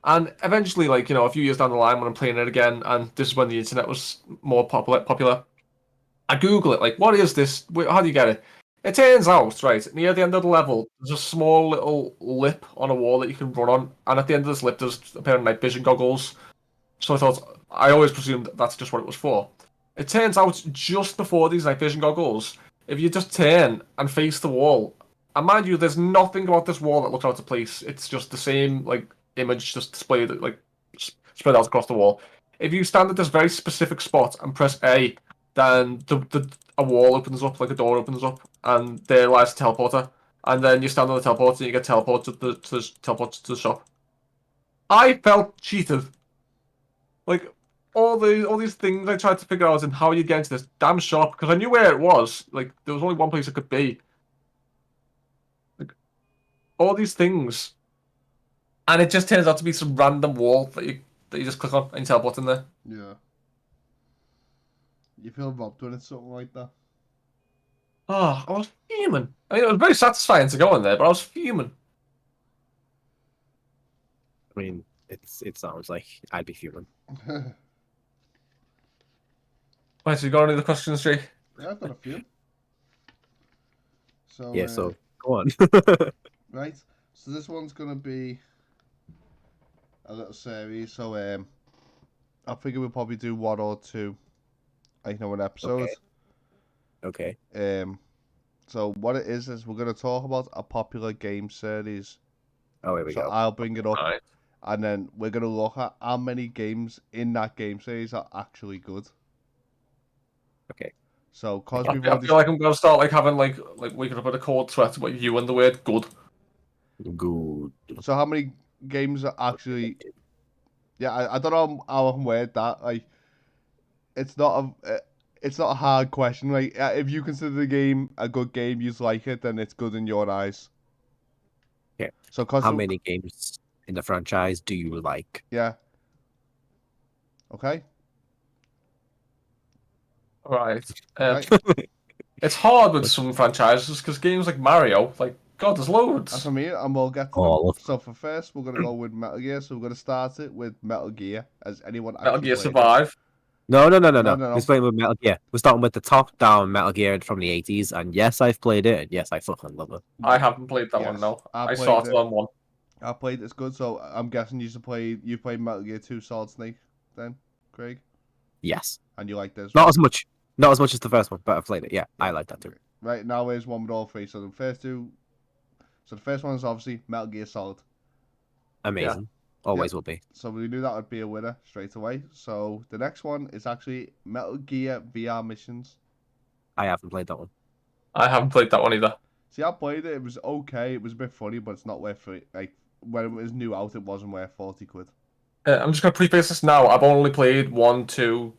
And eventually, like, a few years down the line when I'm playing it again, and this is when the internet was more popular, I Google it, like, what is this? How do you get it? It turns out, right, near the end of the level, there's a small little lip on a wall that you can run on, and at the end of this lip, there's apparently night vision goggles. So I always presumed that's just what it was for. It turns out, just before these night vision goggles, if you just turn and face the wall, and mind you, there's nothing about this wall that looks out of place. It's just the same, like, image just displayed, like, spread out across the wall. If you stand at this very specific spot and press A, then a wall opens up, like a door opens up, and there lies a teleporter. And then you stand on the teleporter and you get teleported to the shop. I felt cheated. Like, all these things I tried to figure out and how you'd get into this damn shop, because I knew where it was. Like, there was only one place it could be. Like, all these things. And it just turns out to be some random wall that you just click on and you teleport in there. Yeah. You feel robbed when it's something like that. Oh, I was fuming. I mean, it was very satisfying to go in there, but I was fuming. I mean, it sounds like I'd be human. Right, so you got any other questions, Jay? Yeah, I've got a few. So Yeah, so go on. right. So this one's gonna be a little series. So I figure we'll probably do one or two, an episode. Okay. So what it is we're gonna talk about a popular game series. Oh, here we So go. I'll bring it up, Right. and then we're gonna look at how many games in that game series are actually good. Okay. So cause I we've feel like I'm gonna start like having like waking up at a cold sweat about you and the word good. Good. So how many games are actually? Yeah, I don't know how I can word that. Like, it's not a hard question. Like, if you consider the game a good game, you like it, then it's good in your eyes. Yeah. So cause How many games in the franchise do you like? Yeah. Okay. Right. Right. It's hard with some franchises because games like Mario, like God, there's That's loads. what I mean, and we'll get to All them. of So for first, we're gonna go with Metal Gear. So we're gonna start it with Metal Gear, as anyone Metal actually Gear played it. Survive. No. No. We're playing with Metal Gear. We're starting with the top-down Metal Gear from the 80s, and yes, I've played it, and yes, I fucking love it. I haven't played that one, Yes, no. I I played started it. on one. I played it's good, so I'm guessing you played Metal Gear 2 Solid Snake then, Craig? Yes. And you like this Not one? as much. Not as much as the first one, but I've played it. Yeah, I like that too. Right, now here's one with all three. So the first two. So the first one is obviously Metal Gear Solid. Amazing. Always Yep. will be. So we knew that would be a winner straight away. So the next one is actually Metal Gear VR Missions. I haven't played that one. I haven't played that one either. See, I played it. It was okay. It was a bit funny, but it's not worth it. Like when it was new out, it wasn't worth 40 quid. I'm just gonna preface this now. I've only played 1, 2,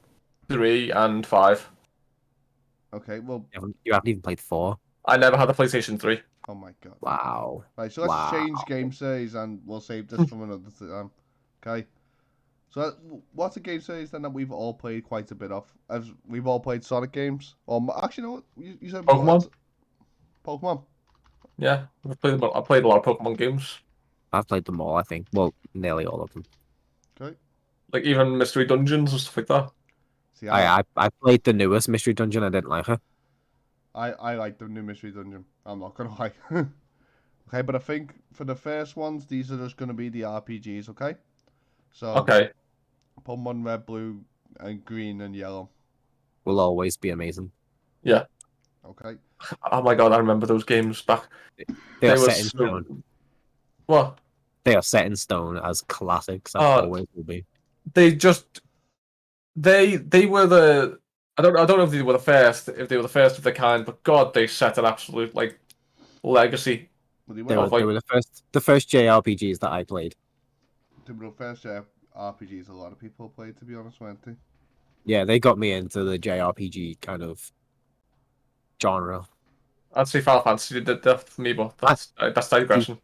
3, and 5. Okay, well, You haven't even played 4. I never had a PlayStation 3. oh my god. Wow. Right, so let's Wow. change game series and we'll save this from another time. Okay. So what's a game series then that we've all played quite a bit of? As we've all played Sonic games, or actually, you know what you said? Pokemon? Pokemon. Yeah, I played a lot of Pokemon games. I've played them all, I think. Well, nearly all of them. Okay. Like even Mystery Dungeons and stuff like that. See, I played the newest Mystery Dungeon. I didn't like it. I like the new Mystery Dungeon. I'm not gonna lie. Okay, but I think for the first ones, these are just gonna be the RPGs. Okay. So Okay. Pokemon Red, Blue, and Green and Yellow. Will always be amazing. Yeah. Okay. Oh my god, I remember those games back. They are were set in stone. What? They are set in stone as classics. And Oh. always will be. They just they were the I don't know if they were the first of the kind, but God, they set an absolute like legacy. Well, they They were, of, like, were the first JRPGs that I played. they were the first RPGs a lot of people played, to be honest, weren't they? Yeah, they got me into the JRPG kind of genre. I'd say Final Fantasy did that for me, but that's digression.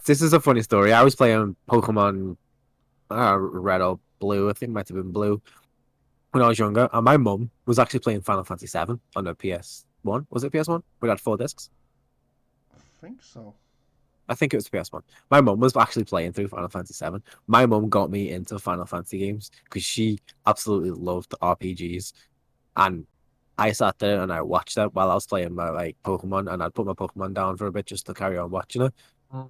This is a funny story. I was playing Pokemon Red or Blue. I think it might have been Blue when I was younger, and my mum was actually playing Final Fantasy 7 on the PS1. Was it PS1? We had 4 discs. I think so. I think it was PS1. My mum was actually playing through Final Fantasy 7. My mum got me into Final Fantasy games because she absolutely loved RPGs, and I sat there and I watched that while I was playing my Pokemon, and I'd put my Pokemon down for a bit just to carry on watching it. Mm.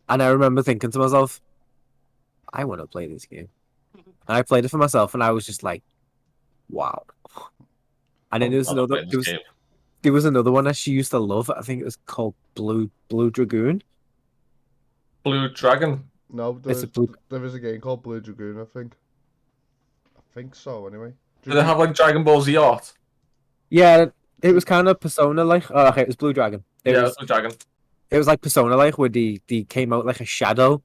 And I remember thinking to myself, I want to play this game. And I played it for myself, and I was just like, wow. And then there was another one that she used to love. I think it was called Blue Dragoon. Blue Dragon. No, It's a blue... there is a game called Blue Dragoon, I think. I think so, anyway. Did they have like Dragon Ball Z art? Yeah, it was kind of Persona-like. Oh, okay, it was Blue Dragon. It was Blue Dragon. It was like Persona-like, where they came out like a shadow.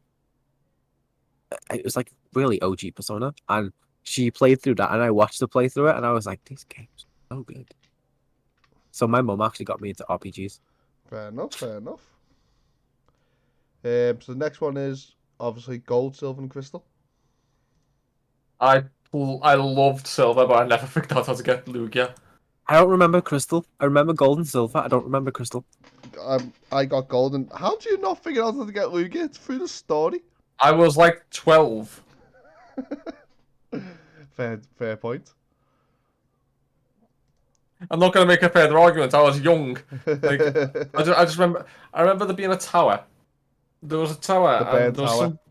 It was like really OG Persona, and she played through that, and I watched her play through it, and I was like, these games are so good. So my mum actually got me into RPGs. Fair enough, fair enough. So the next one is obviously Gold, Silver, and Crystal. I loved Silver, but I never figured out how to get Lugia. I don't remember Crystal. I remember Gold and Silver. I don't remember Crystal. I got Gold, and how do you not figure out how to get Lugia? It's through the story. I was like 12. Fair point. I'm not going to make a further argument. I was young. Like, I just remember. I remember there being a tower. There was a tower, and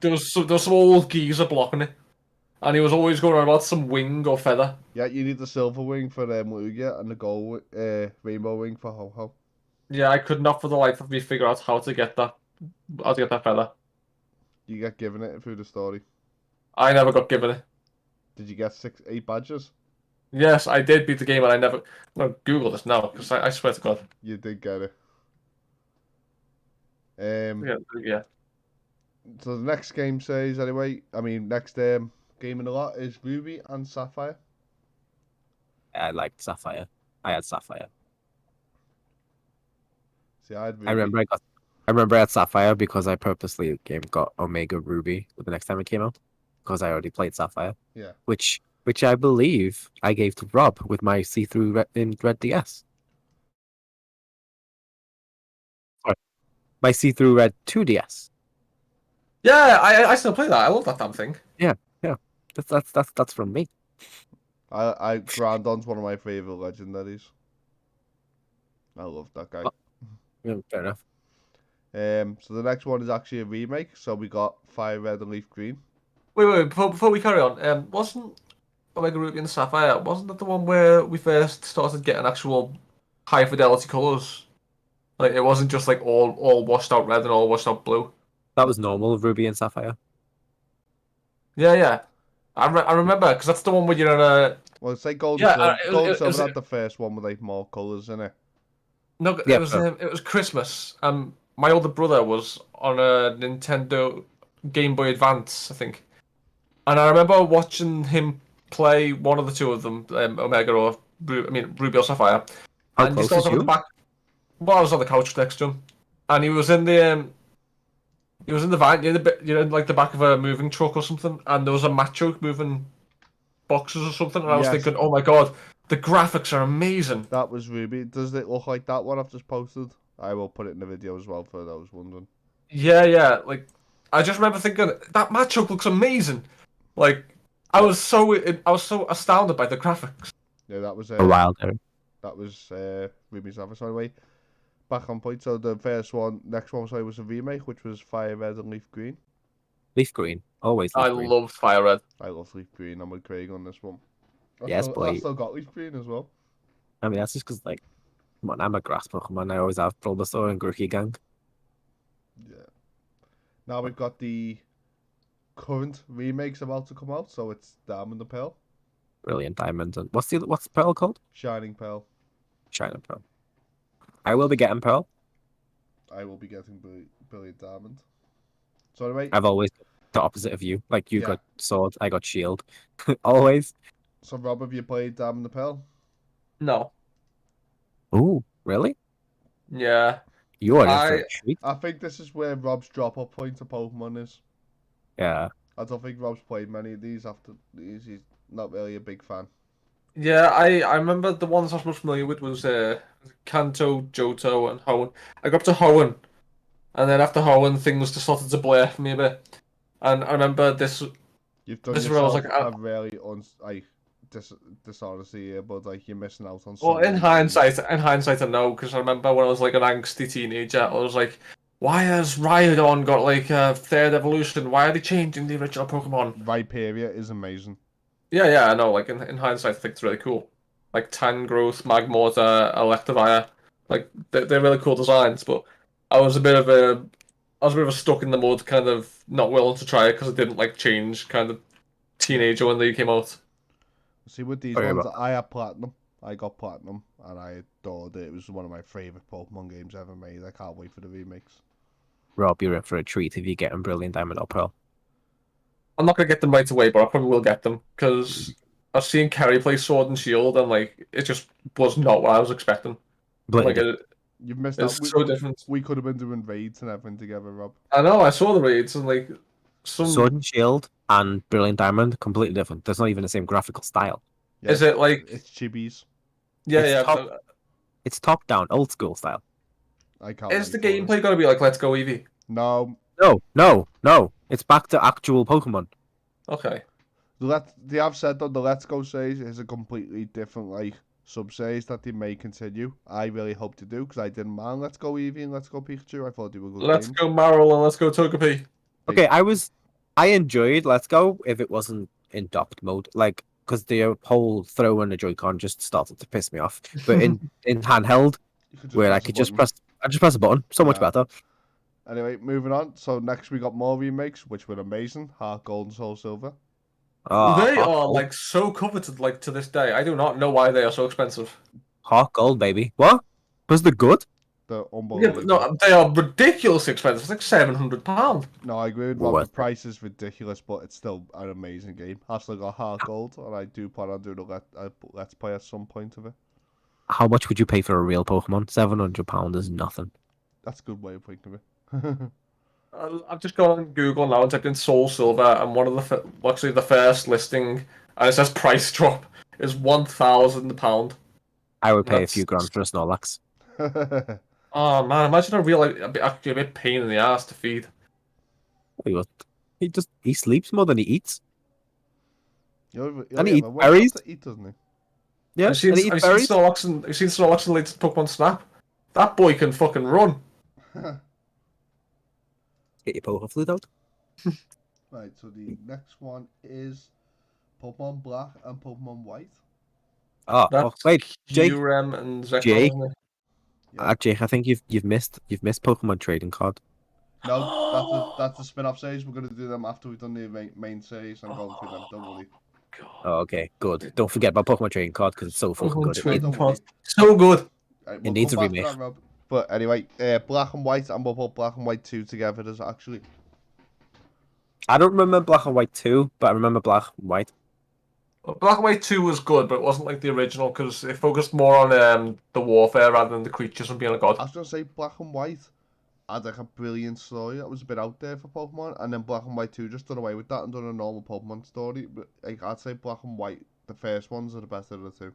there was some old geezer blocking it, and he was always going on about some wing or feather. Yeah, you need the silver wing for Lugia and the gold rainbow wing for Ho Ho. Yeah, I could not for the life of me figure out how to get that feather. You get given it through the story. I never got given it. Did you get 8 badges? Yes, I did beat the game, and I never. No, Google this now, because I swear to God. You did get it. Yeah. So the next game says anyway. I mean, next game in the lot is Ruby and Sapphire. I liked Sapphire. I had Sapphire. See, I had Ruby. I remember I had Sapphire because I purposely got Omega Ruby the next time it came out because I already played Sapphire. Yeah. Which I believe I gave to Rob with my see-through Red DS. Sorry, my see-through Red 2DS. Yeah, I still play that. I love that damn thing. Yeah. That's from me. Grandon's one of my favorite legendaries. I love that guy. Yeah, fair enough. So the next one is actually a remake. So we got Fire Red and Leaf Green. Wait. Before we carry on, wasn't Omega Ruby and Sapphire? Wasn't that the one where we first started getting actual high fidelity colors? Like it wasn't just like all washed out red and all washed out blue. That was normal, Ruby and Sapphire. Yeah. I remember because that's the one where you're in a Well, it's like Gold and yeah. Silver. Gold and It was Silver had the first one with like more colours in it. no, Yeah, it was Christmas. My older brother was on a Nintendo Game Boy Advance, I think, and I remember watching him play one of the two of them, Omega or Ruby or Sapphire, how and you close start was off at the you? back. Well, I was on the couch next to him, and he was in the van. You're in like the back of a moving truck or something, and there was a macho moving boxes or something, and I was Yes, thinking, oh my god, the graphics are amazing. that was Ruby. Does it look like that one I've just posted? I will put it in the video as well for those wondering. Yeah. Like, I just remember thinking that matchup looks amazing. Like, I Yeah, was so astounded by the graphics. yeah, that was A while there. Ruby's Avatar. So anyway, back on point. So the next one, sorry, was a remake, which was Fire Red and Leaf Green. Leaf green. Always I leaf green. loved Fire Red. I love Leaf Green. I'm with Craig on this one. Yes, I boy. still got Leaf Green as well. I mean, that's just because, like, come on, I'm a grass Pokemon. I always have Bulbasaur and Grookey Gang. Yeah. Now we've got the current remakes about to come out. So it's Diamond and Pearl, Brilliant Diamond. And what's Pearl called? Shining Pearl. Shining Pearl. I will be getting Pearl. I will be getting Brilliant Diamond. So anyway, I've always got the opposite of you. Like, you Yeah. got Sword, I got Shield. Always. so Rob, have you played Diamond and Pearl? No. Ooh, really? Yeah. You are in for I a treat. I think this is where Rob's drop-off point to Pokemon is. Yeah. I don't think Rob's played many of these after these. He's not really a big fan. yeah, I remember the ones I was most familiar with was Kanto, Johto, and Hoenn. I got up to Hoenn, and then after Hoenn, things just started to blur for me a bit. And I remember this. You've done This is where I was yourself like, a really dishonesty here, but like you're missing out on well, so many games. in hindsight, I know because I remember when I was like an angsty teenager, I was like, "Why has Rhydon got like a third evolution? Why are they changing the original Pokemon?" Viperia is amazing. Yeah, I know. Like in hindsight, I think it's really cool. Like Tangrowth, Magmortar, Electivire, like they're really cool designs. But I was a bit of a stuck in the mud, kind of not willing to try it because it didn't like change kind of teenager when they came out. See, with these Sorry ones, about I had Platinum. I got Platinum, and I adored it. It was one of my favorite Pokemon games ever made. I can't wait for the remakes. Rob, you're in for a treat if you get a Brilliant Diamond or Pearl. I'm not gonna get them right away, but I probably will get them because I've seen Kerry play Sword and Shield, and like it just was not what I was expecting. Like You've missed it's out. so different. We could have been doing raids and everything together, Rob. I know. I saw the raids and like some. Sword and Shield and Brilliant Diamond, completely different. There's not even the same graphical style. Yeah, Is it like it's chibis. yeah, It's yeah? top- It's top down, old school style. I can't. Is the wait for it. gameplay gonna be like Let's Go Eevee? No, No. It's back to actual Pokemon. Okay. They have said that the Let's Go series is a completely different like sub series that they may continue. I really hope to do because I didn't mind Let's Go Eevee and Let's Go Pikachu. I thought they were good Let's games. go Marill and let's go Togepi. Okay, I enjoyed Let's Go if it wasn't in docked mode, like because the whole throw and the Joy-Con just started to piss me off. But in handheld, You could just where I press a could just button. press a button, so much Yeah. better. Anyway, moving on. So next we got more remakes, which were amazing. Heart Gold and Soul Silver. They Heart are Gold. like so coveted, like to this day. I do not know why they are so expensive. Heart Gold, baby. What? Was the good? They're Yeah, unbelievable. but no, they are ridiculously expensive. It's like £700. No, I agree with Rob. Worth The price is ridiculous, but it's still an amazing game. I've still got Heart Gold, and I do plan on doing a let's play at some point of it. How much would you pay for a real Pokemon? £700 is nothing. That's a good way of thinking of it. I've just gone on Google now and typed in Soul Silver, and one of actually the first listing, and it says price drop is £1,000. I would pay a That's- few grand for a Snorlax. Oh man, imagine a real actually a bit pain in the ass to feed. He sleeps more than he eats. And he eats When berries. to eat, doesn't he? Yeah, Have you and he seen, eats have you berries. seen Snorlax and have you seen Snorlax and latest Pokemon Snap? That boy can fucking run. Get your poker flute out. Right, so the next one is Pokemon Black and Pokemon White. Oh, That's wait, Jake. Urem and Zekrom, Jake. isn't it? Yeah. Jake, I think you've missed Pokemon trading card. No, that's a spin-off series. We're gonna do them after we've done the main series and going through them. Don't worry. God. Oh, okay, good. Don't forget about Pokemon trading card because it's so fucking Pokemon good. No, trading don't worry. card. So good. Right, It we'll needs come a back to remake. that, Rob. But anyway, Black and White, and we'll put Black and White 2 together. There's actually I don't remember Black and White 2, but I remember Black and White. Black and White 2 was good, but it wasn't like the original because it focused more on the warfare rather than the creatures and being a god. I was gonna say Black and White had like a brilliant story that was a bit out there for Pokemon, and then Black and White 2 just done away with that and done a normal Pokemon story. But like, I'd say Black and White, the first ones, are the best of the two.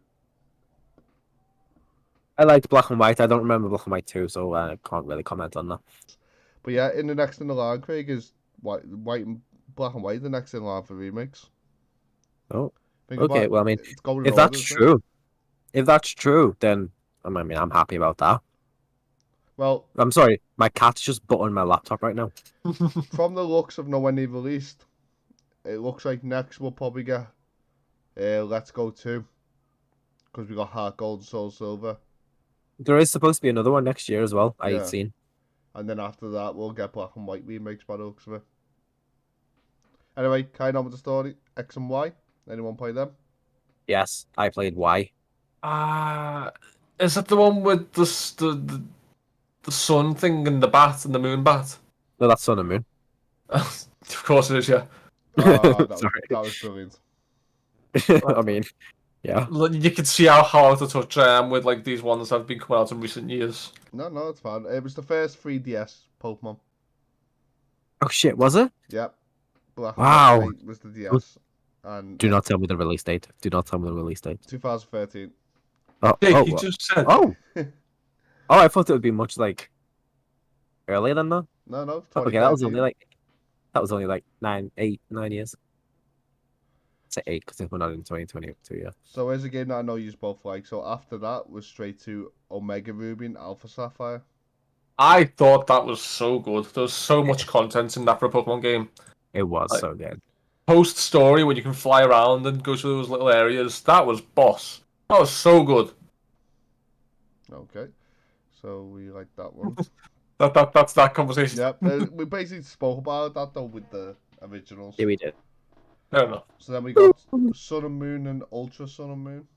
I liked Black and White. I don't remember Black and White 2, so I can't really comment on that. But yeah, in the next in the line, Craig, is White and Black and White. The next in line for remakes. Oh, Think okay. about Well, I mean, it's going in if order, that's isn't it? true, then I mean, I'm happy about that. Well, I'm sorry, my cat's just buttering my laptop right now. from the looks of when they've released, it looks like next we'll probably get Let's Go 2. Because we got Heart Gold and Soul Silver. There is supposed to be another one next year as well. Yeah. I've seen. And then after that, we'll get Black and White remakes by the looks of it. Anyway, carrying on with the story. X and Y. Anyone play them? Yes, I played Y. Is that the one with the sun thing and the bat and the moon bat? No, that's Sun and Moon. Of course it is, yeah. Sorry. That was brilliant. I mean, yeah. You can see how hard to touch I am with like these ones that have been coming out in recent years. No, it's fine. It was the first 3DS Pokemon. Oh shit, was it? Yep. Black Wow. and White was the DS. And Do not tell me the release date. Do not tell me the release date. 2013. Oh, Jake, oh, you just said. oh, I thought it would be much like earlier than that. No, Oh, okay, that was only like 9 years. Say 8 because we're not in 2022 yet. So here's a game that I know you both like. So after that was straight to Omega Ruby and Alpha Sapphire. I thought that was so good. There was so much content in that for a Pokemon game. It was Like- so good. Post story when you can fly around and go to those little areas. That was boss. That was so good. Okay. So we like that one. That's that conversation. Yep. We basically spoke about that though with the originals. Yeah, we did. Fair enough. So then we got Sun and Moon and Ultra Sun and Moon.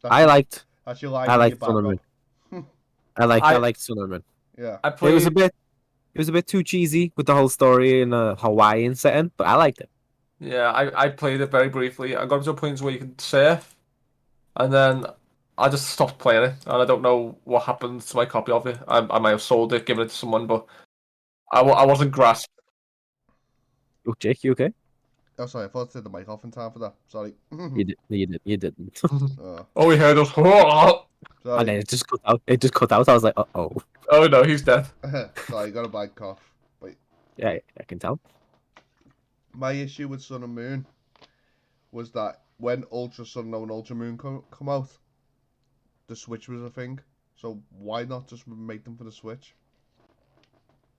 I liked That's your line. I in liked your Sun and backup. Moon. I liked Sun and Moon. Yeah. I It played. was a bit too cheesy with the whole story in a Hawaiian setting, but I liked it. Yeah, I played it very briefly. I got to a point where you could surf, and then I just stopped playing it, and I don't know what happened to my copy of it. I might have sold it, given it to someone, but I wasn't grasped. Oh, Jake, you okay? Oh, sorry. I thought I said the mic off in time for that. Sorry. You didn't. Oh, Oh, we heard us. Oh And then sorry. it just cut out. It just cut out. I was like, oh. no, he's dead. Sorry, got a bad cough. Yeah, I can tell. My issue with Sun and Moon was that when Ultra Sun and Ultra Moon come out, the Switch was a thing. So why not just make them for the Switch?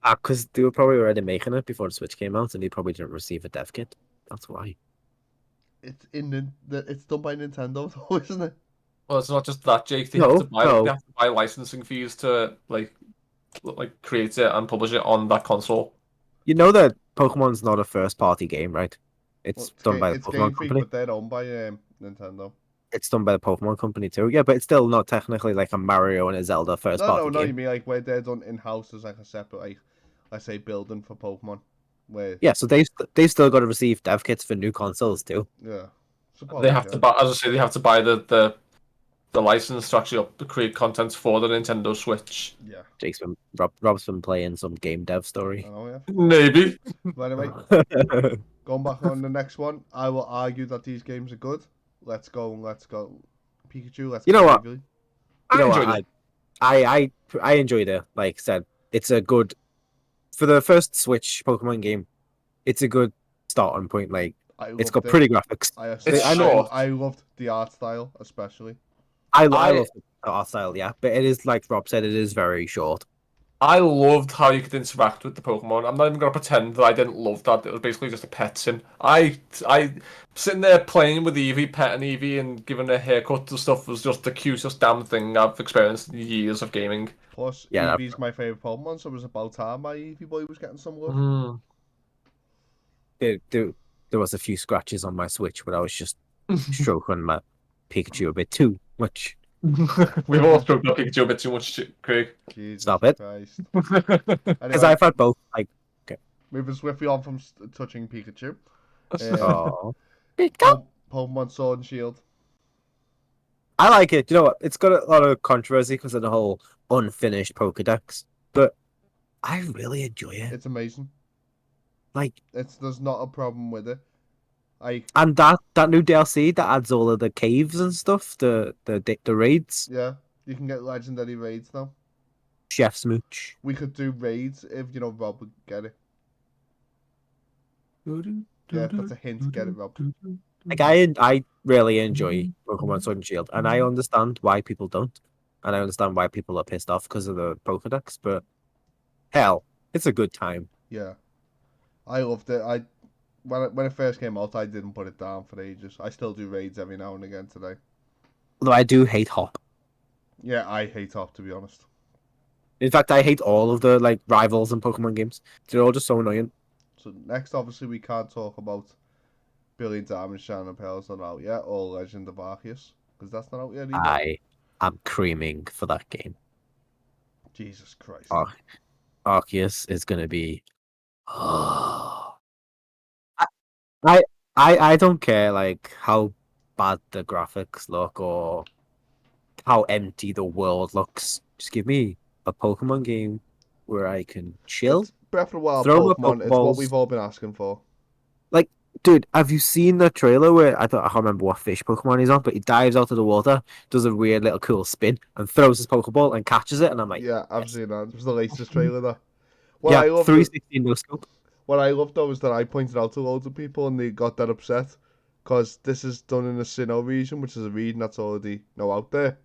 Because they were probably already making it before the Switch came out, and they probably didn't receive a dev kit. That's why. It's it's done by Nintendo though, isn't it? Well, it's not just that, Jake. They No, have to buy no. they have to buy licensing fees to like create it and publish it on that console. You know that Pokemon's not a first-party game, right? It's Well, done by the it's Pokemon Game Freak, company. but they're owned by Nintendo. It's done by the Pokemon company too. Yeah, but it's still not technically like a Mario and a Zelda first-party No. You game. mean like where they're done in house as like a separate, like, let's say, building for Pokemon. Where Yeah, so they've still got to receive dev kits for new consoles too. yeah, suppose, They have yeah. to buy, as I say, they have to buy the license to actually create content for the Nintendo Switch. Yeah, Rob's been playing some game dev story. I know. Yeah. Maybe. But anyway, going back on the next one, I will argue that these games are good. Let's go. Pikachu. Let's You know go. what? Eevee. You know enjoyed what? it. I enjoyed it. Like I said, it's a good for the first Switch Pokemon game. It's a good starting point. Like It's loved got it. pretty graphics. It's I know. short. I loved the art style, especially. I love the art style, yeah, but it is like Rob said, it is very short. I loved how you could interact with the Pokemon. I'm not even gonna pretend that I didn't love that. It was basically just a pet sim. I sitting there playing with Eevee, petting Eevee, and giving her haircuts and stuff was just the cutest damn thing I've experienced in years of gaming. Plus, Yeah, Eevee's my favourite Pokemon, so it was about time my Eevee boy was getting some love. Mm. there was a few scratches on my Switch, but I was just stroking my Pikachu a bit too much. We've all stroked our Pikachu a bit too much, Craig. Jesus Stop it. Christ. Because Anyway, I've had both. Like, moving swiftly on from touching Pikachu. oh, Pokemon Sword and Shield. I like it. You know what? It's got a lot of controversy because of the whole unfinished Pokedex, but I really enjoy it. It's amazing. Like, There's not a problem with it. and that new DLC that adds all of the caves and stuff, the raids. Yeah, you can get legendary raids now. Chef Smooch. We could do raids if Rob would get it. Yeah, that's a hint. Get it, Rob. Like I really enjoy Pokemon Sword and Shield, and I understand why people don't, and I understand why people are pissed off because of the Pokedex. But hell, it's a good time. Yeah, I loved it. When it first came out, I didn't put it down for ages. I still do raids every now and again today. Although I do hate Hop. Yeah, I hate Hop, to be honest. In fact, I hate all of the like rivals in Pokemon games. They're all just so annoying. So next, obviously, we can't talk about Brilliant Diamond, Shining Pearl's not out yet, or Legend of Arceus, because that's not out yet either. I am creaming for that game. Jesus Christ. Arceus is gonna be. I don't care like how bad the graphics look or how empty the world looks. Just give me a Pokemon game where I can chill. It's Breath of the Wild throw my Pokemon. It's what Pokeballs. we've all been asking for. Like, dude, have you seen the trailer where I can't remember what fish Pokemon he's on, but he dives out of the water, does a weird little cool spin, and throws his Pokeball and catches it, and I'm like, Yeah, I've yes. seen that. It was the latest trailer there. Yeah, 360 no scope. What I love though is that I pointed out to loads of people and they got that upset because this is done in the Sinnoh region, which is a region that's already out there.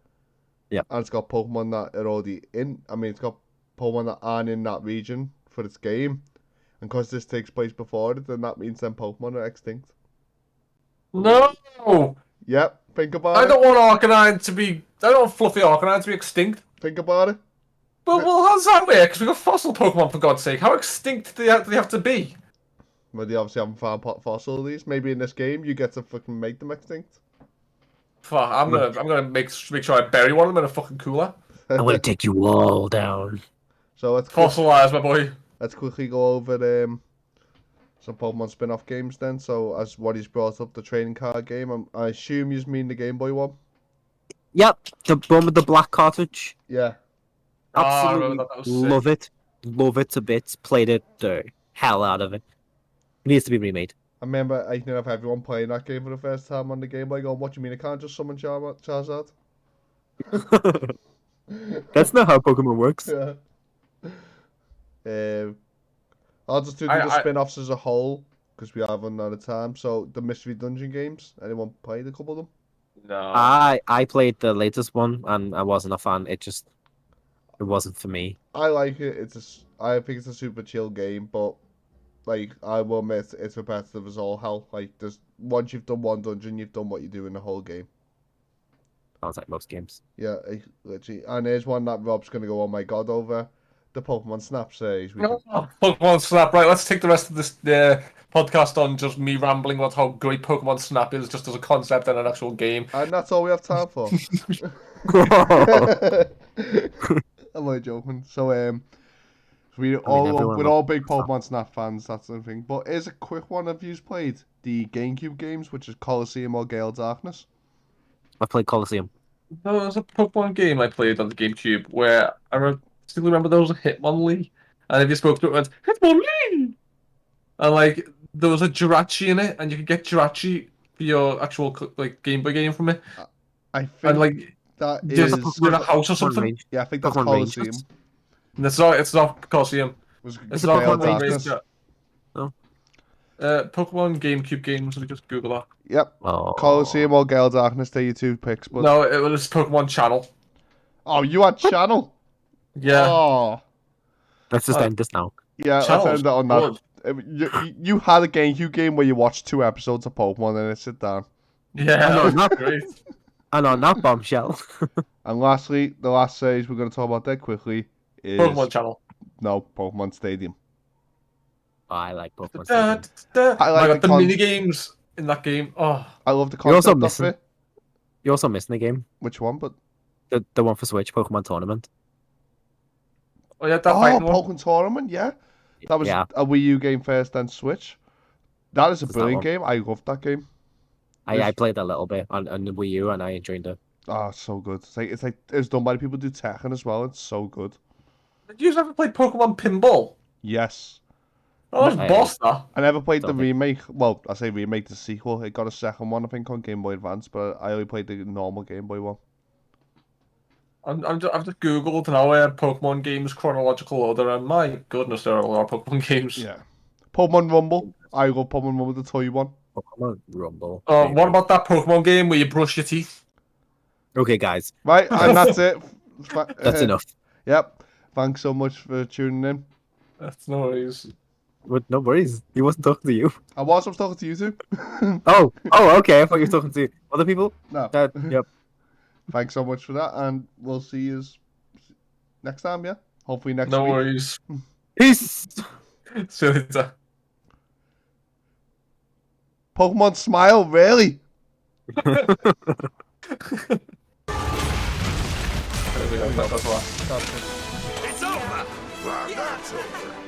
Yeah. And it's got Pokemon that are already in. I mean, it's got Pokemon that aren't in that region for its game. And because this takes place before it, then that means them Pokemon are extinct. No! Yep, think about I it. don't want Arcanine to be... I don't want Fluffy Arcanine to be extinct. Think about it. But well, how does that work? Because we've got fossil Pokemon, for God's sake. How extinct do they have to be? Well, they obviously haven't found fossil of these. Maybe in this game you get to fucking make them extinct. Fuck, I'm gonna make sure I bury one of them in a fucking cooler. I'm gonna take you all down. So let's Fossilize, my boy. Let's quickly go over some Pokemon spin-off games then. So as what he's brought up, the trading card game. I assume you mean the Game Boy one. Yep, the one with the black cartridge. Yeah. Absolutely that was love it. Love it to bits. Played it the hell out of it. It needs to be remade. I remember I have everyone playing that game for the first time on the Game Boy going, what do you mean I can't just summon Charizard? That's not how Pokemon works. Yeah. I'll just do the spin-offs as a whole because we have run out of time. So the Mystery Dungeon games, anyone played a couple of them? No. I played the latest one and I wasn't a fan. It wasn't for me. I like it. I think it's a super chill game, but like I will admit, it's repetitive as all hell. Like once you've done one dungeon, you've done what you do in the whole game. Sounds like most games. Yeah, literally. And there's one that Rob's gonna go, oh my god, over the Pokemon Snap series. Pokemon Snap, right? Let's take the rest of this podcast on just me rambling about how great Pokemon Snap is, just as a concept and an actual game. And that's all we have time for. Am I joking? So we're all big Pokemon Snap fans. That's the thing. But here's a quick one. Have you played the GameCube games, which is Colosseum or Gale Darkness? I played Colosseum. There was a Pokemon game I played on the GameCube where I still remember there was a Hitmonlee, and if you spoke to it, it went Hitmonlee, and like there was a Jirachi in it, and you could get Jirachi for your actual like Game Boy game from it. I think and like that there's is a house or something. Range. Yeah, I think that's Pokemon Colosseum. Rangers? And it's not Colosseum. Was It's not Gale Pokemon Darkness. Rangers. No. Pokemon GameCube games. Let me just Google that. Yep. Oh. Colosseum or Gale Darkness, they're your 2 picks. But No, it was Pokemon Channel. oh, you had Channel. Yeah. Oh, Let's just end this now. yeah. Let's Channel's end that on that. good. You had a GameCube game where you watched 2 episodes of Pokemon and then sit down. Yeah, I know, not great. And on that bombshell. And lastly, the last series we're going to talk about that quickly is Pokemon Channel. no Pokemon Stadium. Oh, I like Pokemon Da, Stadium. da. I like the the mini games in that game. Oh, I love the You're also concept of missing- it. You're also missing the game. Which one? But The one for Switch, Pokemon Tournament. oh yeah, that fighting one. Pokemon Tournament, yeah. That was Yeah. a Wii U game first, then Switch. That is a Is that brilliant one? game. I loved that game. I played a little bit on the Wii U and I enjoyed it. Oh, it's so good. It's like it's done by the people who do Tekken as well. It's so good. Did you ever play Pokemon Pinball? Yes. Oh, that's Hey. boss that. I never played the Don't think- remake. Well, I say remake, the sequel. It got a second one, I think, on Game Boy Advance, but I only played the normal Game Boy one. I've just googled now Pokemon games chronological order, and my goodness, there are a lot of Pokemon games. Yeah. Pokemon Rumble. I love Pokemon Rumble, the toy one. Pokemon Rumble. Oh, what about that Pokemon game where you brush your teeth? Okay, guys. Right, and that's it. That's enough. Yep. Thanks so much for tuning in. That's no worries. But no worries. He wasn't talking to you. I was talking to you two. Oh, okay. I thought you were talking to other people. No. Yep. Thanks so much for that, and we'll see you next time, yeah? Hopefully next No week. worries. Peace. See you later. Pokemon Smile, really? There we go. That's all. It's over! Well, that's over.